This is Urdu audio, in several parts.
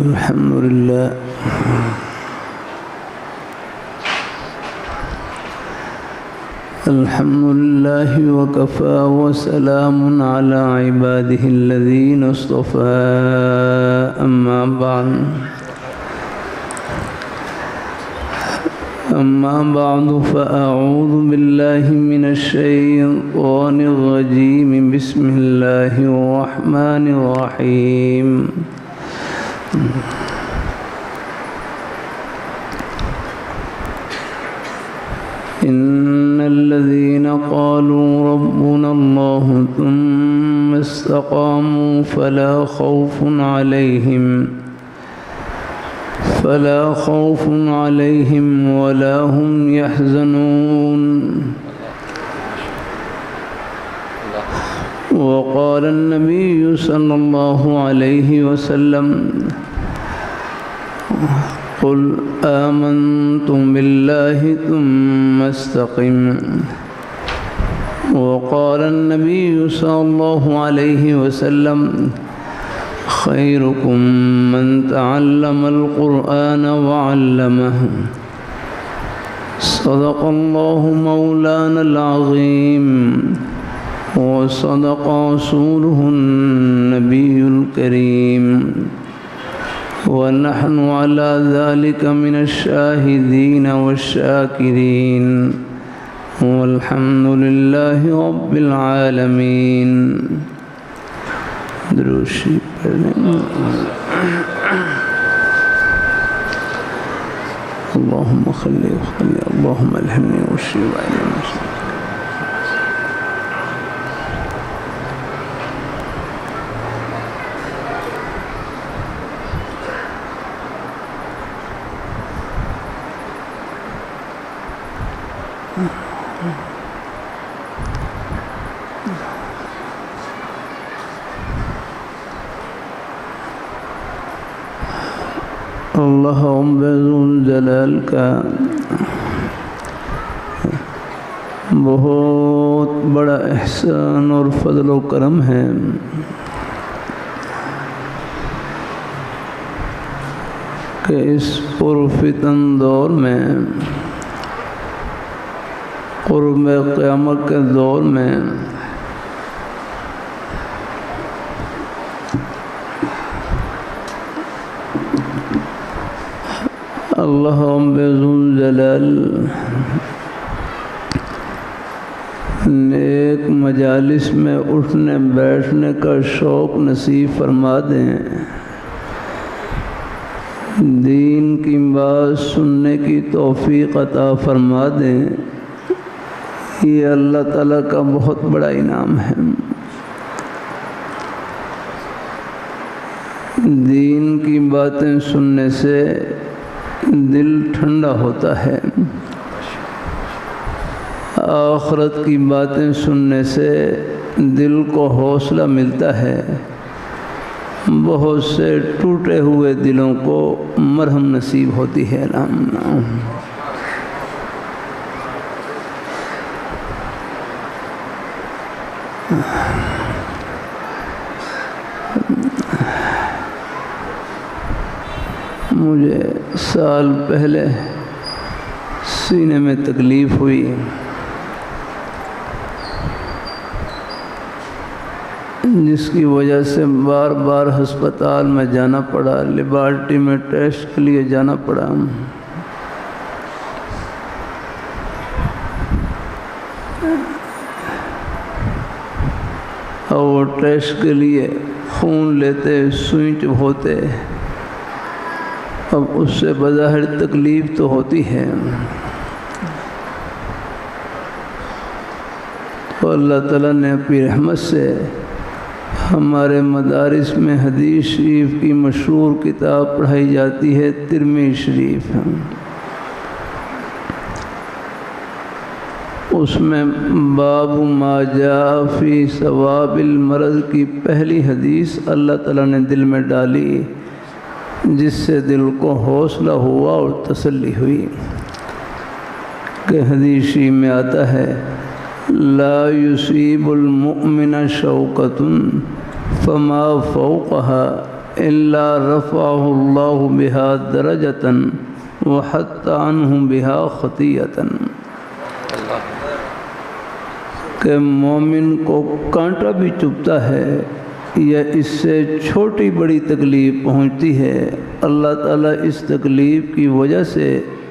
الحمد لله الحمد لله وكفى وسلام على عباده الذين اصطفى أما بعد فأعوذ بالله من الشيطان الرجيم بسم الله الرحمن الرحيم إن الذين قالوا ربنا الله ثم استقاموا فلا خوف عليهم ولا هم يحزنون وقال النبي صلى الله عليه وسلم قل آمنتم بالله ثم استقم وقال النبي صلى الله عليه وسلم خيركم من تعلم القرآن وعلمه صدق الله مولانا العظيم وصدق رسوله النبي الكريم ونحن على ذلك من الشاهدين والشاكرين والحمد لله رب العالمين. درود شریف پڑھیں. اللهم صل وسلم اللهم الهمني والشفاء والعافية. اللہ رب ذوالجلال کا بہت بڑا احسان اور فضل و کرم ہے کہ اس پرفتن دور میں قرب قیامت کے دور میں اللہ رب ذوالجلال نے ایک مجالس میں اٹھنے بیٹھنے کا شوق نصیب فرما دیں، دین کی بات سننے کی توفیق عطا فرما دیں. یہ اللہ تعالیٰ کا بہت بڑا انعام ہے. دین کی باتیں سننے سے دل ٹھنڈا ہوتا ہے، آخرت کی باتیں سننے سے دل کو حوصلہ ملتا ہے، بہت سے ٹوٹے ہوئے دلوں کو مرہم نصیب ہوتی ہے. مجھے سال پہلے سینے میں تکلیف ہوئی، جس کی وجہ سے بار بار ہسپتال میں جانا پڑا، لیبارٹری میں ٹیسٹ کے لیے جانا پڑا. اور وہ ٹیسٹ کے لیے خون لیتے، سوئی چبھوتے، اب اس سے بظاہر تکلیف تو ہوتی ہے. تو اللہ تعالیٰ نے اپنی رحمت سے ہمارے مدارس میں حدیث شریف کی مشہور کتاب پڑھائی جاتی ہے، ترمذی شریف. اس میں باب ما جاء فی ثواب المرض کی پہلی حدیث اللہ تعالیٰ نے دل میں ڈالی، جس سے دل کو حوصلہ ہوا اور تسلی ہوئی. کہ حدیث شریف میں آتا ہے لا يصيب المؤمن شوكة فما فوقها إلا رفعه الله بها درجة وحط عنه بها خطيئة، کہ مومن کو کانٹا بھی چبھتا ہے یا اس سے چھوٹی بڑی تکلیف پہنچتی ہے، اللہ تعالیٰ اس تکلیف کی وجہ سے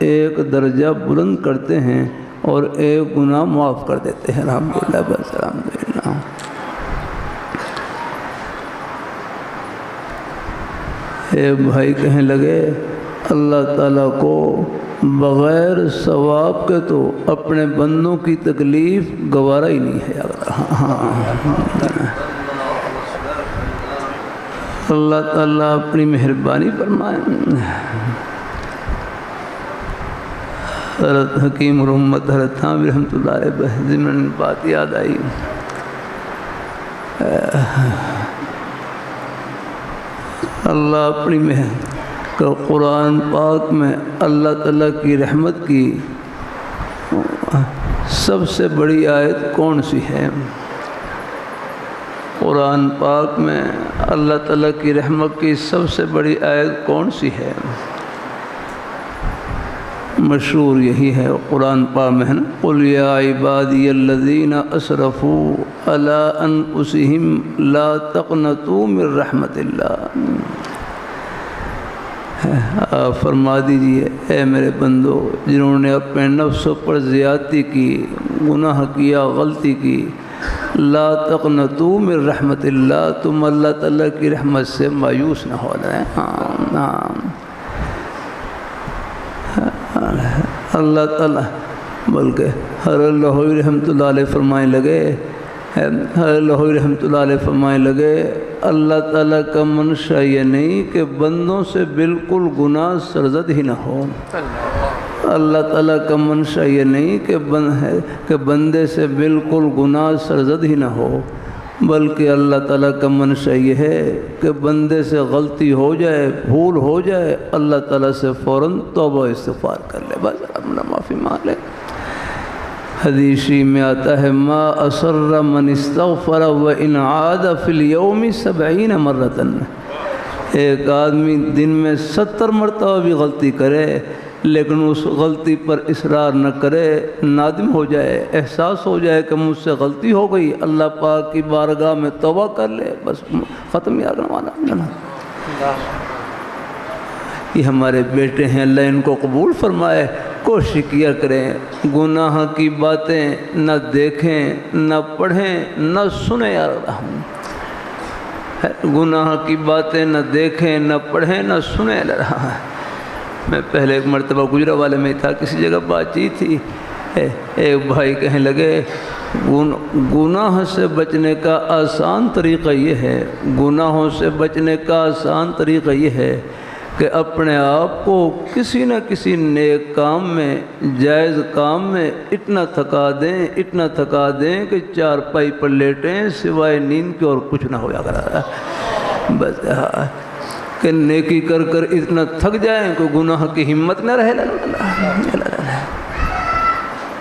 ایک درجہ بلند کرتے ہیں اور ایک گناہ معاف کر دیتے ہیں۔ الحمدللہ، بس الحمدللہ۔ ایک بھائی کہنے لگے اللہ تعالیٰ کو بغیر ثواب کے تو اپنے بندوں کی تکلیف گوارا ہی نہیں ہے۔ اللہ تعالیٰ اپنی مہربانی فرمائے۔ حضرت حکیم الامت حضرت تھانوی رحمۃ اللہ علیہ ضمن بات یاد آئی، اللہ اپنی قرآن پاک میں اللہ تعالیٰ کی رحمت کی سب سے بڑی آیت کون سی ہے؟ قرآن پاک میں اللہ تعالیٰ کی رحمت کی سب سے بڑی آیت کون سی ہے؟ مشہور یہی ہے، قرآن پاک میں ہے نا، قُلْ يَا عِبَادِيَ الَّذِينَ أَسْرَفُوا عَلَىٰ أَنفُسِهِمْ لَا تَقْنَطُوا مِن رَحْمَتِ اللَّهِ۔ آپ فرما دیجئے اے میرے بندو جنہوں نے اپنے نفسوں پر زیادتی کی، گناہ کیا، غلطی کی، لا تقنطوا من رحمت اللہ، تم اللہ تعالیٰ کی رحمت سے مایوس نہ ہو جائیں۔ اللہ تعالیٰ بلکہ حضرت لاہوری رحمۃ اللہ علیہ فرمائے لگے، اللہ تعالیٰ کا منشا یہ نہیں کہ بندوں سے بالکل گناہ سرزد ہی نہ ہو، اللہ تعالیٰ کا منشا یہ نہیں کہ بندے سے بالکل گناہ سرزد ہی نہ ہو، بلکہ اللہ تعالیٰ کا منشا یہ ہے کہ بندے سے غلطی ہو جائے، بھول ہو جائے، اللہ تعالیٰ سے فوراً توبہ استغفار کر لے، بس معافی مانگ لے۔ حدیثی میں آتا ہے ما اصر من استغفر وان عاد فی الیوم 70 مرۃ، ایک آدمی دن میں 70 مرتبہ بھی غلطی کرے لیکن اس غلطی پر اصرار نہ کرے، نادم ہو جائے، احساس ہو جائے کہ مجھ سے غلطی ہو گئی، اللہ پاک کی بارگاہ میں توبہ کر لے، بس ختم یا گنوانا۔ یہ ہمارے بیٹے ہیں، اللہ ان کو قبول فرمائے، کوشش کیا کریں گناہ کی باتیں نہ دیکھیں، نہ پڑھیں، نہ سنیں، یار گناہ کی باتیں نہ دیکھیں، نہ پڑھیں، نہ سنیں۔ میں پہلے ایک مرتبہ گجرا والے میں تھا، کسی جگہ بات چیت تھی، ایک بھائی کہنے لگے گناہ سے بچنے کا آسان طریقہ یہ ہے، گناہوں سے بچنے کا آسان طریقہ یہ ہے کہ اپنے آپ کو کسی نہ کسی نیک کام میں، جائز کام میں اتنا تھکا دیں کہ چارپائی پر لیٹیں، سوائے نیند کے اور کچھ نہ ہویا کرا، بس کہ نیکی کر کر اتنا تھک جائیں کہ گناہ کی ہمت نہ رہے،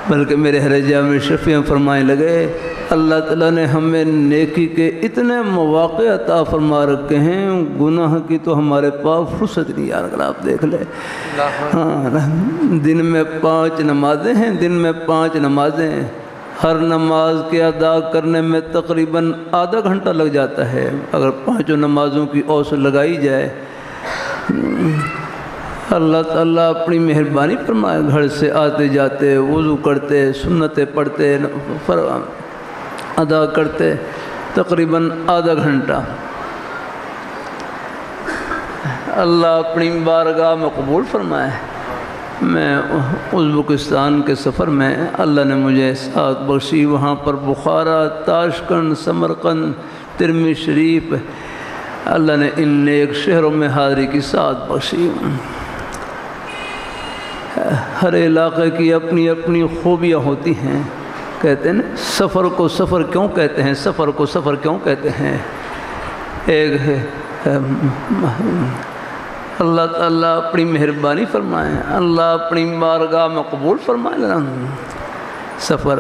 بلکہ میرے حرجہ میں شفیع فرمائے لگے اللہ تعالیٰ نے ہمیں نیکی کے اتنے مواقع عطا فرما رکھے ہیں، گناہ کی تو ہمارے پاس فرصت نہیں، یار اگر آپ دیکھ لیں، دن میں 5 نمازیں ہیں، دن میں 5 نمازیں، ہر نماز کے ادا کرنے میں تقریباً آدھا گھنٹہ لگ جاتا ہے، اگر 5 نمازوں کی اوسط لگائی جائے۔ اللہ تعالیٰ اپنی مہربانی فرمائے، گھر سے آتے جاتے وضو کرتے، سنتیں پڑھتے، ادا کرتے، تقریباً آدھا گھنٹہ، اللہ اپنی بارگاہ میں قبول فرمائے۔ میں ازبکستان کے سفر میں اللہ نے مجھے ساتھ بخشی، وہاں پر بخارا، تاشقند، سمرقند، ترمذی شریف، اللہ نے ان نیک شہروں میں حاضری کی ساتھ بخشی۔ ہر علاقے کی اپنی اپنی خوبیاں ہوتی ہیں، کہتے ہیں نا سفر کو سفر کیوں کہتے ہیں، سفر کو سفر کیوں کہتے ہیں؟ ایک ہے اللہ تعالیٰ اپنی مہربانی فرمائے، اللہ اپنی بارگاہ میں قبول فرمائے۔ سفر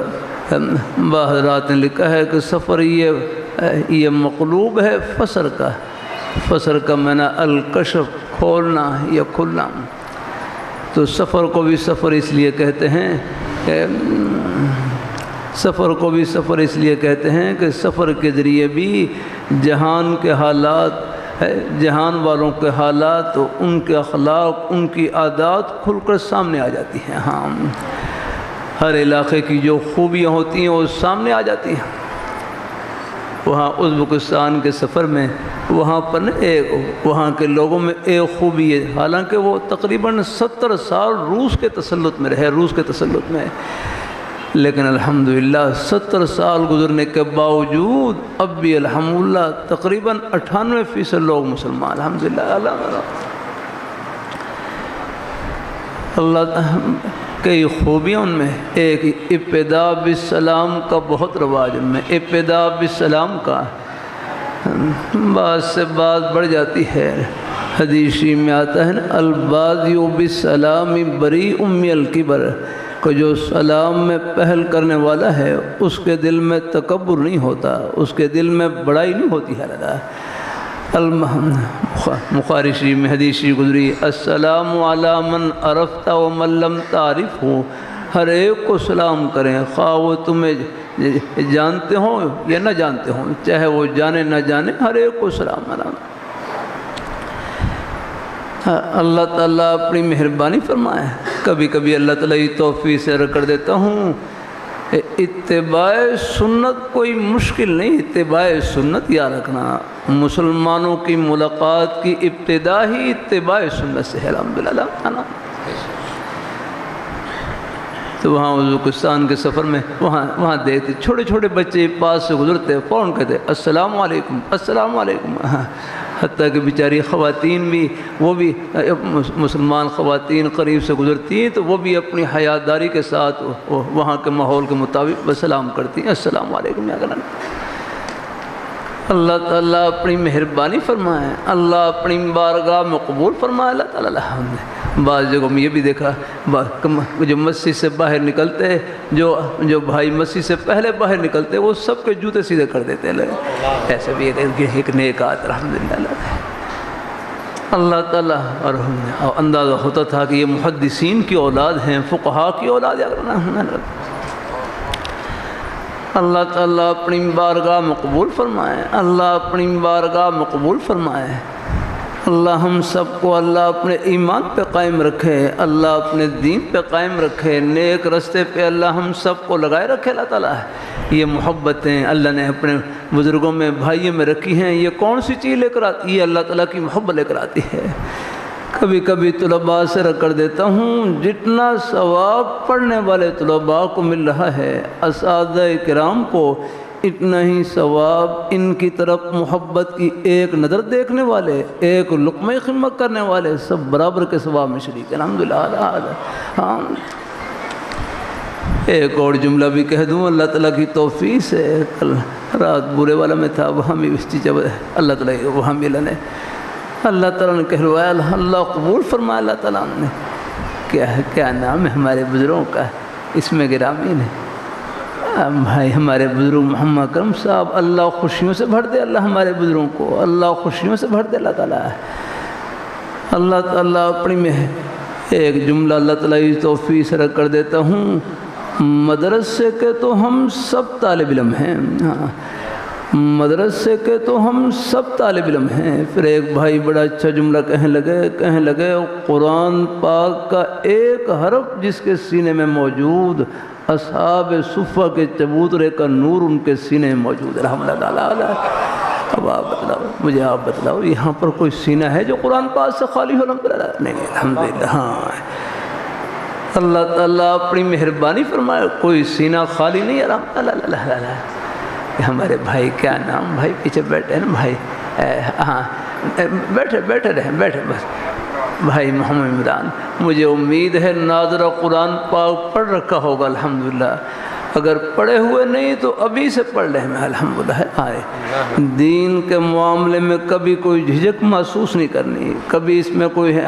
حضرات نے لکھا ہے کہ سفر یہ مقلوب ہے فسر کا، فسر کا معنی الکشف کھولنا یا کھلنا، تو سفر کو بھی سفر اس لیے کہتے ہیں کہ سفر کے ذریعے بھی جہان کے حالات، جہان والوں کے حالات، ان کے اخلاق، ان کی عادات کھل کر سامنے آ جاتی ہیں۔ ہاں، ہر علاقے کی جو خوبیاں ہوتی ہیں وہ سامنے آ جاتی ہیں۔ وہاں ازبکستان کے سفر میں وہاں پر وہاں کے لوگوں میں ایک خوبی ہے، حالانکہ وہ تقریباً 70 سال روس کے تسلط میں رہے، لیکن الحمدللہ 70 سال گزرنے کے باوجود اب بھی الحمدللہ تقریباً 98% لوگ مسلمان، الحمدللہ۔ اللہ کئی خوبیاں ان میں، ایک ابتدا بالسلام کا بہت رواج ان میں، ابتدا بالسلام کا بعض سے بات بڑھ جاتی ہے۔ حدیث میں آتا ہے نا، البادی بالسلام بریء من الکبر، کہ جو سلام میں پہل کرنے والا ہے اس کے دل میں تکبر نہیں ہوتا، اس کے دل میں بڑائی نہیں ہوتی ہے۔ بخاری شریف میں حدیث شریف گزری، السلام علی من عرفت ومن لم تعرف، ہر ایک کو سلام کریں، خواہ وہ تمہیں جانتے ہوں یا نہ جانتے ہوں، چاہے وہ جانے نہ جانے، ہر ایک کو سلام علیکم۔ اللہ تعالیٰ اپنی مہربانی فرمائے، کبھی کبھی اللہ تعالیٰ یہ توفیق سے کر دیتا ہوں، اتباع سنت کوئی مشکل نہیں، اتباع سنت یاد رکھنا، مسلمانوں کی ملاقات کی ابتدا ہی اتباع سنت سے ہے، الحمدللہ۔ تو وہاں ازبکستان کے سفر میں وہاں دیکھتے چھوٹے چھوٹے بچے پاس سے گزرتے، فوراً کہتے السلام علیکم السلام علیکم، حتیٰ کہ بیچاری خواتین بھی، وہ بھی مسلمان خواتین قریب سے گزرتی ہیں تو وہ بھی اپنی حیاداری کے ساتھ وہاں کے ماحول کے مطابق سلام کرتی ہیں، السلام علیکم یا کرنا۔ اللہ تعالیٰ اپنی مہربانی فرمائے، اللہ اپنی بارگاہ میں قبول فرمائے، اللہ تعالیٰ الحمد۔ بعض جگہوں میں یہ بھی دیکھا، جو مسجد سے باہر نکلتے، جو بھائی مسجد سے پہلے باہر نکلتے، وہ سب کے جوتے سیدھے کر دیتے ہیں، ایسے بھی ایک نیک آت الحمدللہ۔ اللہ تعالیٰ اور اندازہ ہوتا تھا کہ یہ محدثین کی اولاد ہیں، فقہا کی اولاد ہے۔ اللہ تعالیٰ اپنی بارگاہ میں قبول فرمائے، اللہ اپنی بارگاہ میں قبول فرمائے۔ اللہ ہم سب کو اللہ اپنے ایمان پہ قائم رکھے، اللہ اپنے دین پہ قائم رکھے، نیک رستے پہ اللہ ہم سب کو لگائے رکھے۔ اللہ تعالیٰ یہ محبتیں اللہ نے اپنے بزرگوں میں، بھائیوں میں رکھی ہیں، یہ کون سی چیز لے کر آتی ہے؟ اللہ تعالیٰ کی محبت لے کر آتی ہے۔ کبھی کبھی طلباء سے کر دیتا ہوں، جتنا ثواب پڑھنے والے طلباء کو مل رہا ہے، اساتذہ کرام کو اتنا ہی ثواب ان کی طرف محبت کی ایک نظر دیکھنے والے، ایک لقمہ خدمت کرنے والے، سب برابر کے ثواب میں شریک ہیں، الحمدللہ۔ ہاں، ایک اور جملہ بھی کہہ دوں، اللہ تعالیٰ کی توفیق سے، کل رات بورے والا میں تھا، وہاں بھی جب اللہ تعالیٰ وہاں بھی اللہ تعالیٰ نے کہلوایا، اللہ قبول فرمایا۔ اللہ تعالیٰ نے کیا نام ہے ہمارے بزرگوں کا، اس میں گرامی ہے بھائی، ہمارے بزرگ محمد کرم صاحب، اللہ خوشیوں سے بھر دے، اللہ ہمارے بزرگوں کو اللہ خوشیوں سے بھر دے۔ اللہ تعالیٰ اللہ تعالیٰ اپنی میں ایک جملہ اللہ تعالیٰ کی توفیق سے کر دیتا ہوں، مدرسے کے تو ہم سب طالب علم ہیں، مدرسے کے تو ہم سب طالب علم ہیں۔ پھر ایک بھائی بڑا اچھا جملہ کہنے لگے قرآن پاک کا ایک حرف جس کے سینے میں موجود، اصحاب صفہ کے چبوترے کا نور ان کے سینے میں موجود ہے، رحمۃ اللہ علیہ۔ اب آپ بتلاؤ، مجھے آپ بتلاؤ، یہاں پر کوئی سینہ ہے جو قرآن پاک سے خالی ہو؟ نہیں، الحمدللہ۔ ہاں، اللہ تعالیٰ اپنی مہربانی فرمائے، کوئی سینہ خالی نہیں ہے، رحمۃ اللہ۔ ہمارے بھائی، کیا نام بھائی، پیچھے بیٹھے ہیں بھائی، ہاں بیٹھے رہیں بس، بھائی محمد عمران، مجھے امید ہے ناظرہ قرآن پاک پڑھ رکھا ہوگا الحمدللہ، اگر پڑھے ہوئے نہیں تو ابھی سے پڑھ لیں، میں الحمدللہ آئے دین کے معاملے میں کبھی کوئی جھجک محسوس نہیں کرنی، کبھی اس میں کوئی ہے۔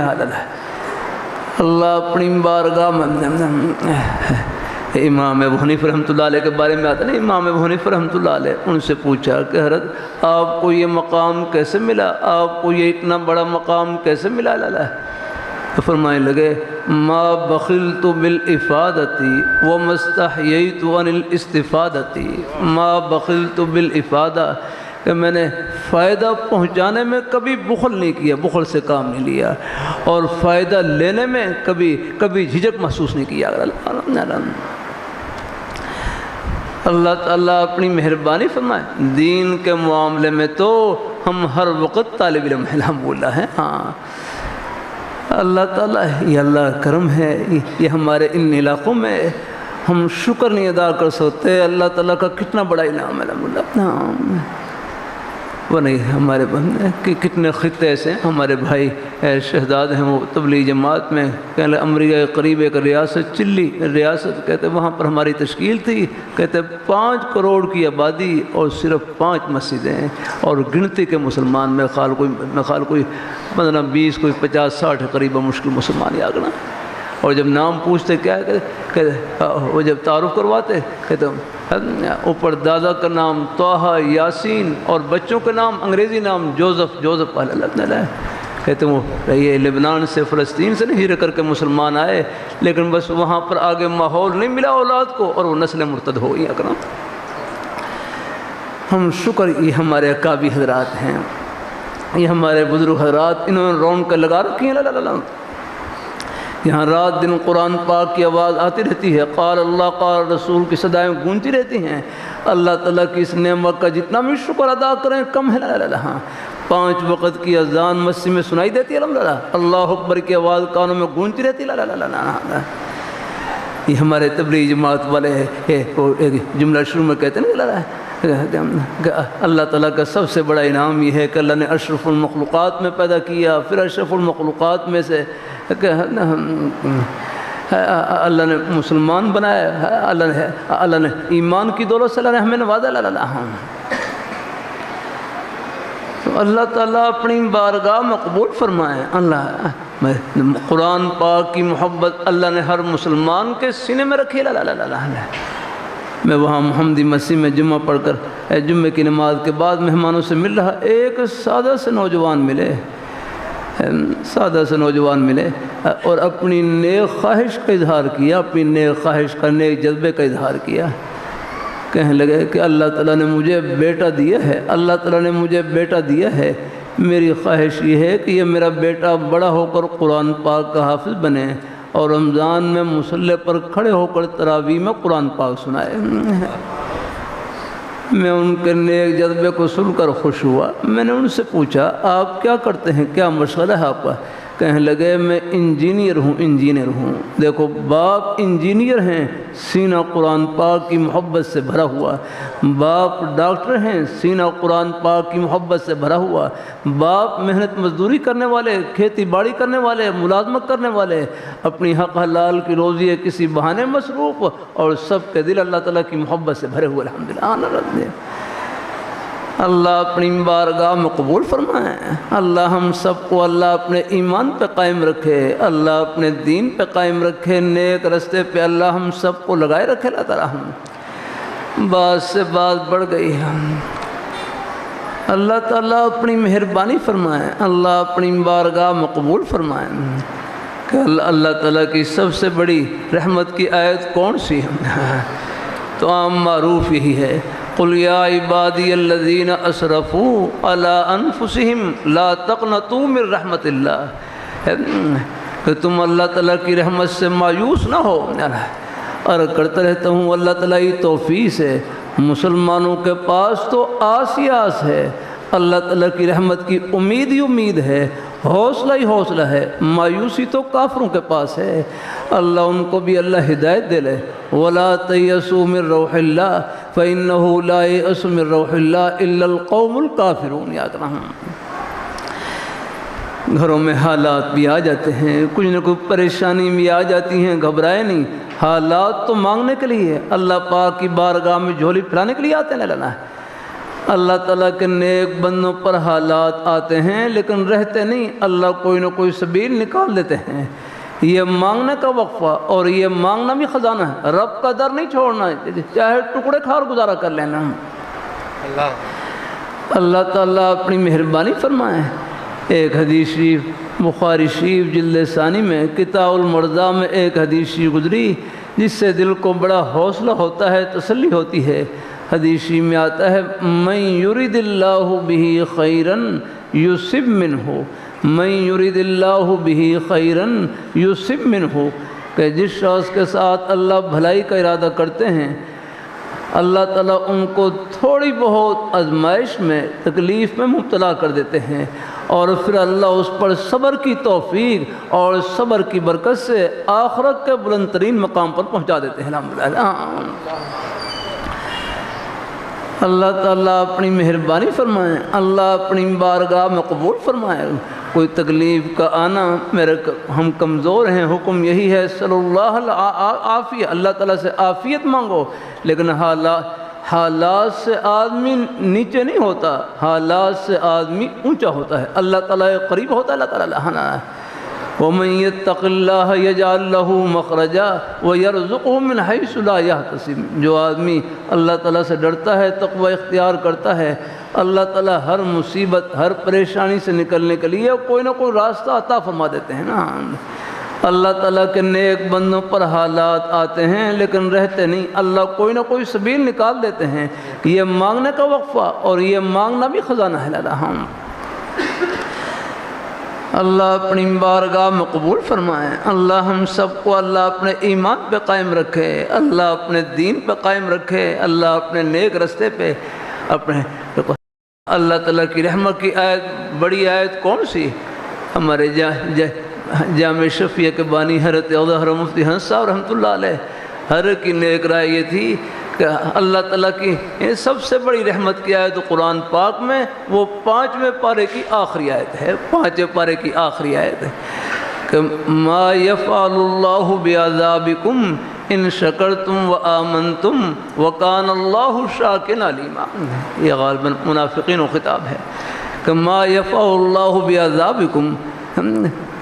اللہ اپنی بارگاہ میں امام ابو حنیفہ رحمۃ اللہ علیہ کے بارے میں آتا نا، امام ابو حنیفہ رحمۃ اللہ علیہ، ان سے پوچھا کہ حضرت آپ کو یہ مقام کیسے ملا، آپ کو یہ اتنا بڑا مقام کیسے ملا لالا؟ تو فرمانے لگے ما بخلت بالافادۃ وما استحییت عن الاستفادۃ، ما بخلت بالافادہ، کہ میں نے فائدہ پہنچانے میں کبھی بخل نہیں کیا، بخل سے کام نہیں لیا، اور فائدہ لینے میں کبھی جھجک محسوس نہیں کیا۔ اللہ تعالیٰ اپنی مہربانی فرمائے، دین کے معاملے میں تو ہم ہر وقت طالب علم الحمدللہ ہیں۔ ہاں اللہ تعالیٰ، یہ اللہ کرم ہے، یہ ہمارے ان علاقوں میں ہم شکر نہیں ادا کر سکتے اللہ تعالیٰ کا کتنا بڑا انعام ہے الحمدللہ۔ وہ نہیں ہمارے کہ کتنے خطے ایسے ہیں، ہمارے بھائی شہزاد ہیں، وہ تبلیغ جماعت میں کہنے امریکہ کے قریب ایک ریاست چلی ریاست کہتے وہاں پر ہماری تشکیل تھی، کہتے 5 کروڑ کی آبادی اور صرف 5 مسجدیں، اور گنتی کے مسلمان میں خیال کوئی 15 20 کوئی 50 60 قریب مشکل مسلمان آگنا۔ اور جب نام پوچھتے کیا ہے کہ وہ جب تعارف کرواتے کہتے اوپر دادا کا نام طٰہٰ یاسین اور بچوں کے نام انگریزی نام جوزف کہتے وہ یہ لبنان سے فلسطین سے نہیں ہجرت کر کے مسلمان آئے، لیکن بس وہاں پر آگے ماحول نہیں ملا اولاد کو اور وہ نسل مرتد ہو گئی۔ اکرم ہم شکر، یہ ہمارے اکابی حضرات ہیں، یہ ہمارے بزرگ حضرات، انہوں نے رونق لگا رکھی ہیں۔ یہاں رات دن قرآن پاک کی آواز آتی رہتی ہے، قال اللہ قال رسول کی صدائیں گونجتی رہتی ہیں۔ اللہ تعالیٰ کی اس نعمت کا جتنا بھی شکر ادا کریں کم ہے۔ ہاں 5 وقت کی اذان مسجد میں سنائی دیتی ہے الحمدللہ، اللہ اکبر کی آواز کانوں میں گونجتی رہتی ہے۔ یہ ہمارے تبلیغ جماعت والے ایک جملہ شروع میں کہتے ہیں اللہ تعالیٰ کا سب سے بڑا انعام یہ ہے کہ اللہ نے اشرف المخلوقات میں پیدا کیا، پھر اشرف المخلوقات میں سے اللہ نے مسلمان بنایا، اللہ نے ایمان کی دولت سے اللہ نے ہمیں نوازا۔ تو اللہ تعالیٰ اپنی بارگاہ میں قبول فرمائے۔ اللہ قرآن پاک کی محبت اللہ نے ہر مسلمان کے سینے میں رکھی۔ میں وہاں محمدی مسجد میں جمعہ پڑھ کر جمعے کی نماز کے بعد مہمانوں سے مل رہا، ایک سادہ سے نوجوان ملے اور اپنی نیک خواہش کا اظہار کیا، اپنی نیک خواہش کا نیک جذبے کا اظہار کیا۔ کہنے لگے کہ اللہ تعالیٰ نے مجھے بیٹا دیا ہے، اللہ تعالیٰ نے مجھے بیٹا دیا ہے، میری خواہش یہ ہے کہ یہ میرا بیٹا بڑا ہو کر قرآن پاک کا حافظ بنے اور رمضان میں مصلی پر کھڑے ہو کر تراویح میں قرآن پاک سنائے۔ میں ان کے نیک جذبے کو سن کر خوش ہوا۔ میں نے ان سے پوچھا آپ کیا کرتے ہیں، کیا مشغلہ ہے آپ کا؟ کہنے لگے میں انجینئر ہوں۔ دیکھو باپ انجینئر ہیں، سینہ قرآن پاک کی محبت سے بھرا ہوا، باپ ڈاکٹر ہیں، سینہ قرآن پاک کی محبت سے بھرا ہوا، باپ محنت مزدوری کرنے والے، کھیتی باڑی کرنے والے، ملازمت کرنے والے، اپنی حق حلال کی روزی ہے کسی بہانے مصروف، اور سب کے دل اللہ تعالیٰ کی محبت سے بھرے ہوئے الحمدللہ۔ اللہ اپنی بارگاہ میں قبول فرمائے۔ اللہ ہم سب کو اللہ اپنے ایمان پہ قائم رکھے، اللہ اپنے دین پہ قائم رکھے، نیک رستے پہ اللہ ہم سب کو لگائے رکھے۔ اللہ تعالیٰ ہم بات سے بات بڑھ گئی، اللہ تعالیٰ اپنی مہربانی فرمائے، اللہ اپنی بارگاہ میں قبول فرمائے۔ کہ اللہ تعالیٰ کی سب سے بڑی رحمت کی آیت کون سی ہے؟ تو عام معروف یہی ہے، قل یا عبادی الذین اسرفوا علی انفسہم لا تقنطوا من رحمت اللہ، کہ تم اللہ تعالیٰ کی رحمت سے مایوس نہ ہو۔ اور کرتا رہتا ہوں اللہ تعالیٰ کی توفیق سے مسلمانوں کے پاس تو آس ہی آس ہے، اللہ تعالیٰ کی رحمت کی امید ہی امید ہے، حوصلہ ہی حوصلہ ہے، مایوسی تو کافروں کے پاس ہے۔ اللہ ان کو بھی اللہ ہدایت دے لے۔ وَلَا تَيَأْسُوا مِن رَوْحِ اللَّهِ فَإِنَّهُ لَا يَيْأَسُ مِن رَوْحِ اللَّهِ إِلَّا الْقَوْمُ الْكَافِرُونَ۔ یاد رہا، گھروں میں حالات بھی آ جاتے ہیں، کچھ نہ کچھ پریشانی بھی آ جاتی ہیں، گھبرائے نہیں، حالات تو مانگنے کے لیے اللہ پاک کی بارگاہ میں جھولی پھیلانے کے لیے آتے ہیں۔ لینا ہے اللہ تعالیٰ کے نیک بندوں پر حالات آتے ہیں لیکن رہتے نہیں، اللہ کوئی نہ کوئی سبیل نکال دیتے ہیں۔ یہ مانگنے کا وقفہ اور یہ مانگنا بھی خزانہ ہے، رب کا در نہیں چھوڑنا ہے، چاہے ٹکڑے کھار گزارا کر لینا۔ اللہ تعالیٰ اپنی مہربانی فرمائے۔ ایک حدیث شریف بخاری شریف جلد ثانی میں کتاب المرضا میں ایک حدیث شریف گزری جس سے دل کو بڑا حوصلہ ہوتا ہے، تسلی ہوتی ہے۔ حدیث شریف میں آتا ہے من یرید اللہ بہ خیرا یصب منہ، من یرید اللہ بہ خیرا یصب منہ، کہ جس شخص کے ساتھ اللہ بھلائی کا ارادہ کرتے ہیں اللہ تعالیٰ ان کو تھوڑی بہت آزمائش میں تکلیف میں مبتلا کر دیتے ہیں، اور پھر اللہ اس پر صبر کی توفیق اور صبر کی برکت سے آخرت کے بلند ترین مقام پر پہنچا دیتے ہیں۔ الحمدللہ اللہ تعالیٰ اپنی مہربانی فرمائے، اللہ اپنی بارگاہ میں قبول فرمائے۔ کوئی تکلیف کا آنا، ہم کمزور ہیں، حکم یہی ہے صلی اللہ العافیہ، اللہ تعالیٰ سے عافیت مانگو، لیکن حالات سے آدمی نیچے نہیں ہوتا، حالات سے آدمی اونچا ہوتا ہے۔ اللہ تعالیٰ قریب ہوتا ہے، اللہ تعالیٰ لہانا ہے۔ وَمَن يَتَّقِ اللَّهَ يَجْعَل لَّهُ مَخْرَجًا وَيَرْزُقْهُ مِنْ حَيْثُ لَا يَحْتَسِبُ، جو آدمی اللہ تعالیٰ سے ڈرتا ہے، تقوی اختیار کرتا ہے، اللہ تعالیٰ ہر مصیبت ہر پریشانی سے نکلنے کے لیے کوئی نہ کوئی راستہ عطا فرما دیتے ہیں نا۔ اللہ تعالیٰ کے نیک بندوں پر حالات آتے ہیں لیکن رہتے نہیں، اللہ کوئی نہ کوئی سبیل نکال دیتے ہیں۔ یہ مانگنے کا وقفہ اور یہ مانگنا بھی خزانہ ہے۔ اللہ اپنی بارگاہ میں قبول فرمائے۔ اللہ ہم سب کو اللہ اپنے ایمان پہ قائم رکھے، اللہ اپنے دین پہ قائم رکھے، اللہ اپنے نیک رستے پہ اپنے اللہ تعالیٰ کی رحمت کی آیت، بڑی آیت کون سی؟ ہمارے جامع شفیع کے بانی حضرت اظہر مفتی حسن صاحب رحمۃ اللہ علیہ، ہر کی نیک رائے یہ تھی کہ اللہ تعالیٰ کی سب سے بڑی رحمت کی آیت قرآن پاک میں وہ 5ویں پارے کی آخری آیت ہے، 5ویں پارے کی آخری آیت ہے کہ ما یفعل اللہ بعذابکم ان شکرتم وآمنتم وکان اللہ شاکرا علیما۔ یہ غالباً منافقین و خطاب ہے کہ ما یفعل اللہ بعذابکم،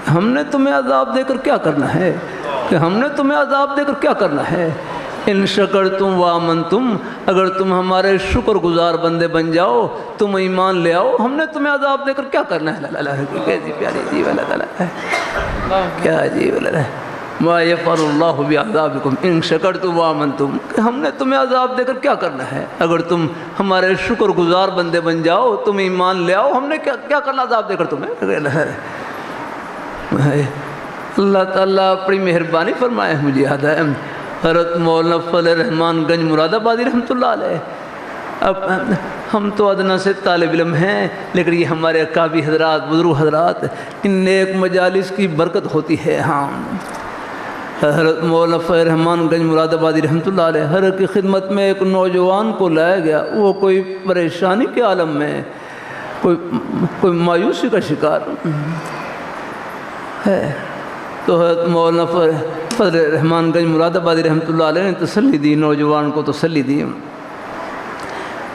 ہم نے تمہیں عذاب دے کر کیا کرنا ہے، کہ ہم نے تمہیں عذاب دے کر کیا کرنا ہے، ان شکرتم وآمنتم، اگر تم ہمارے شکر گزار بندے بن جاؤ، تم ایمان لے آؤ، ہم نے تمہیں عذاب دے کر کیا کرنا ہے۔ اللہ کیسی پیاری عجیب اللہ تعالیٰ ہے، کیا عجیب اللہ ہے۔ ما یفعل اللہ بعذابکم ان شکرتم وآمنتم، کہ ہم نے تمہیں عذاب دے کر کیا کرنا ہے، اگر تم ہمارے شکر گزار بندے بن جاؤ، تم ایمان لے آؤ، ہم نے کیا کرنا عذاب دے کر تمہیں۔ اللہ تعالیٰ اپنی مہربانی فرمائے۔ مجھے یاد ہے حضرت مولانا فضل الرحمان گنج مراد آبادی رحمۃ اللہ علیہ، اب ہم تو ادنا سے طالب علم ہیں لیکن یہ ہمارے اکابی حضرات، بزرگ حضرات، ان نیک مجالس کی برکت ہوتی ہے۔ ہاں حضرت مولانا فضل الرحمان گنج مراد آبادی رحمۃ اللہ علیہ، ہر کی خدمت میں ایک نوجوان کو لایا گیا، وہ کوئی پریشانی کے عالم میں، کوئی مایوسی کا شکار ہے، تو حضرت مولانا فضل الرحمان گنج مراد آبادی رحمۃ اللہ علیہ نے تسلی دی، نوجوان کو تسلی دی،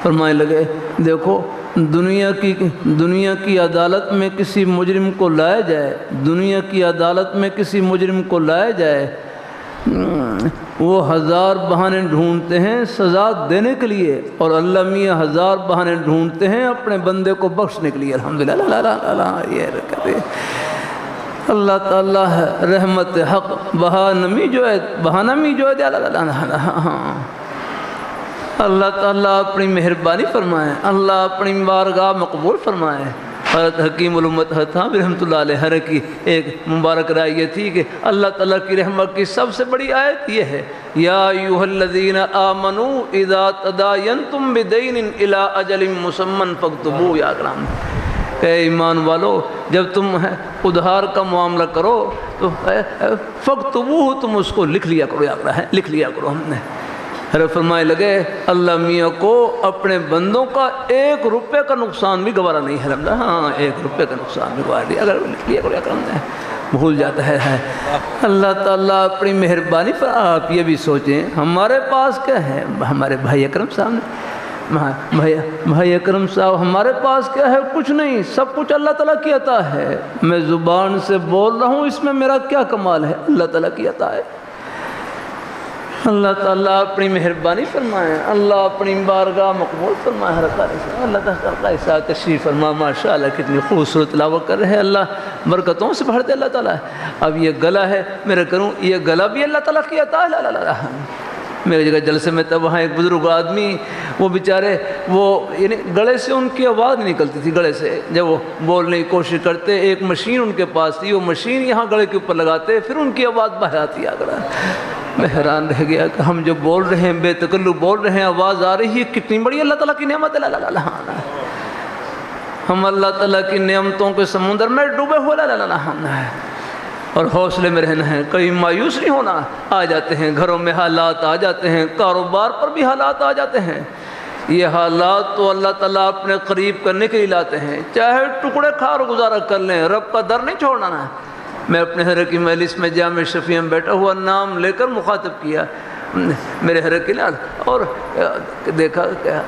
فرمانے لگے دیکھو دنیا کی عدالت میں کسی مجرم کو لایا جائے، دنیا کی عدالت میں کسی مجرم کو لایا جائے، وہ 1000 بہانے ڈھونڈتے ہیں سزا دینے کے لیے، اور اللہ میاں 1000 بہانے ڈھونڈتے ہیں اپنے بندے کو بخشنے کے لیے۔ الحمدللہ یہ رکھتے اللہ تعالیٰ رحمت حق بہانہ می جو ہے اللہ تعالیٰ اپنی مہربانی فرمائے، اللہ اپنی بارگاہ مقبول فرمائے۔ حضرت حکیم الامت حضرت عامر رحمۃ اللہ علیہ ہر کی ایک مبارک رائے یہ تھی کہ اللہ تعالیٰ کی رحمت کی سب سے بڑی آیت یہ ہے، یا ایھا الذین آمنوا اذا تداینتم بدین الی اجل مسمى فاکتبوہ۔ یا کرام، اے ایمان والو، جب تم ادھار کا معاملہ کرو تو فاکتبوہ، تم اس کو لکھ لیا کرو، لکھ لیا کرو۔ ہم نے حضرت فرمائے لگے اللہ میاں کو اپنے بندوں کا 1 روپے کا نقصان بھی گوارا نہیں ہے۔ ہاں 1 روپے کا نقصان بھی گوارا نہیں، اگر لکھ لیا کرو یا کرم ہے، بھول جاتا ہے۔ اللہ تعالیٰ اپنی مہربانی پر آپ یہ بھی سوچیں، ہمارے پاس کیا ہے، ہمارے بھائی اکرم صاحب نے بھائی اکرم صاحب ہمارے پاس کیا ہے؟ کچھ نہیں، سب کچھ اللہ تعالیٰ کی عطا ہے۔ میں زبان سے بول رہا ہوں، اس میں میرا کیا کمال ہے؟ اللہ تعالیٰ کی عطا ہے۔ اللہ تعالیٰ اپنی مہربانی فرمائے، اللہ اپنی بارگاہ مقبول فرمائے۔ اللہ تعالیٰ ایسا تشریف فرما، ماشاء اللہ کتنی خوبصورت تلاوت کر رہے ہیں، اللہ برکتوں سے بھر دے اللہ تعالیٰ۔ اب یہ گلا ہے میرا کروں، یہ گلا بھی اللہ تعالیٰ کی عطا ہے۔ اللہ میرے جگہ جلسے میں تب وہاں ایک بزرگ آدمی، وہ بیچارے وہ یعنی گلے سے ان کی آواز نہیں نکلتی تھی، گلے سے جب وہ بولنے کی کوشش کرتے، ایک مشین ان کے پاس تھی، وہ مشین یہاں گلے کے اوپر لگاتے، پھر ان کی آواز باہر آتی آگرہ۔ میں حیران رہ گیا کہ ہم جو بول رہے ہیں، بے تکلف بول رہے ہیں، آواز آ رہی ہے، کتنی بڑی اللہ تعالیٰ کی نعمت ہے۔ ہم اللہ تعالیٰ کی نعمتوں کے سمندر میں ڈوبے ہوئے اور حوصلے میں رہنا ہے، کہیں مایوس نہیں ہونا۔ آ جاتے ہیں گھروں میں حالات، آ جاتے ہیں کاروبار پر بھی حالات آ جاتے ہیں، یہ حالات تو اللہ تعالیٰ اپنے قریب کرنے کے لیے لاتے ہیں، چاہے ٹکڑے کھا اور گزارا کر لیں، رب کا در نہیں چھوڑنا نا۔ میں اپنے حضرت کی مجلس میں جامع شفیع میں بیٹھا ہوا نام لے کر مخاطب کیا میرے حضرت کی، اور دیکھا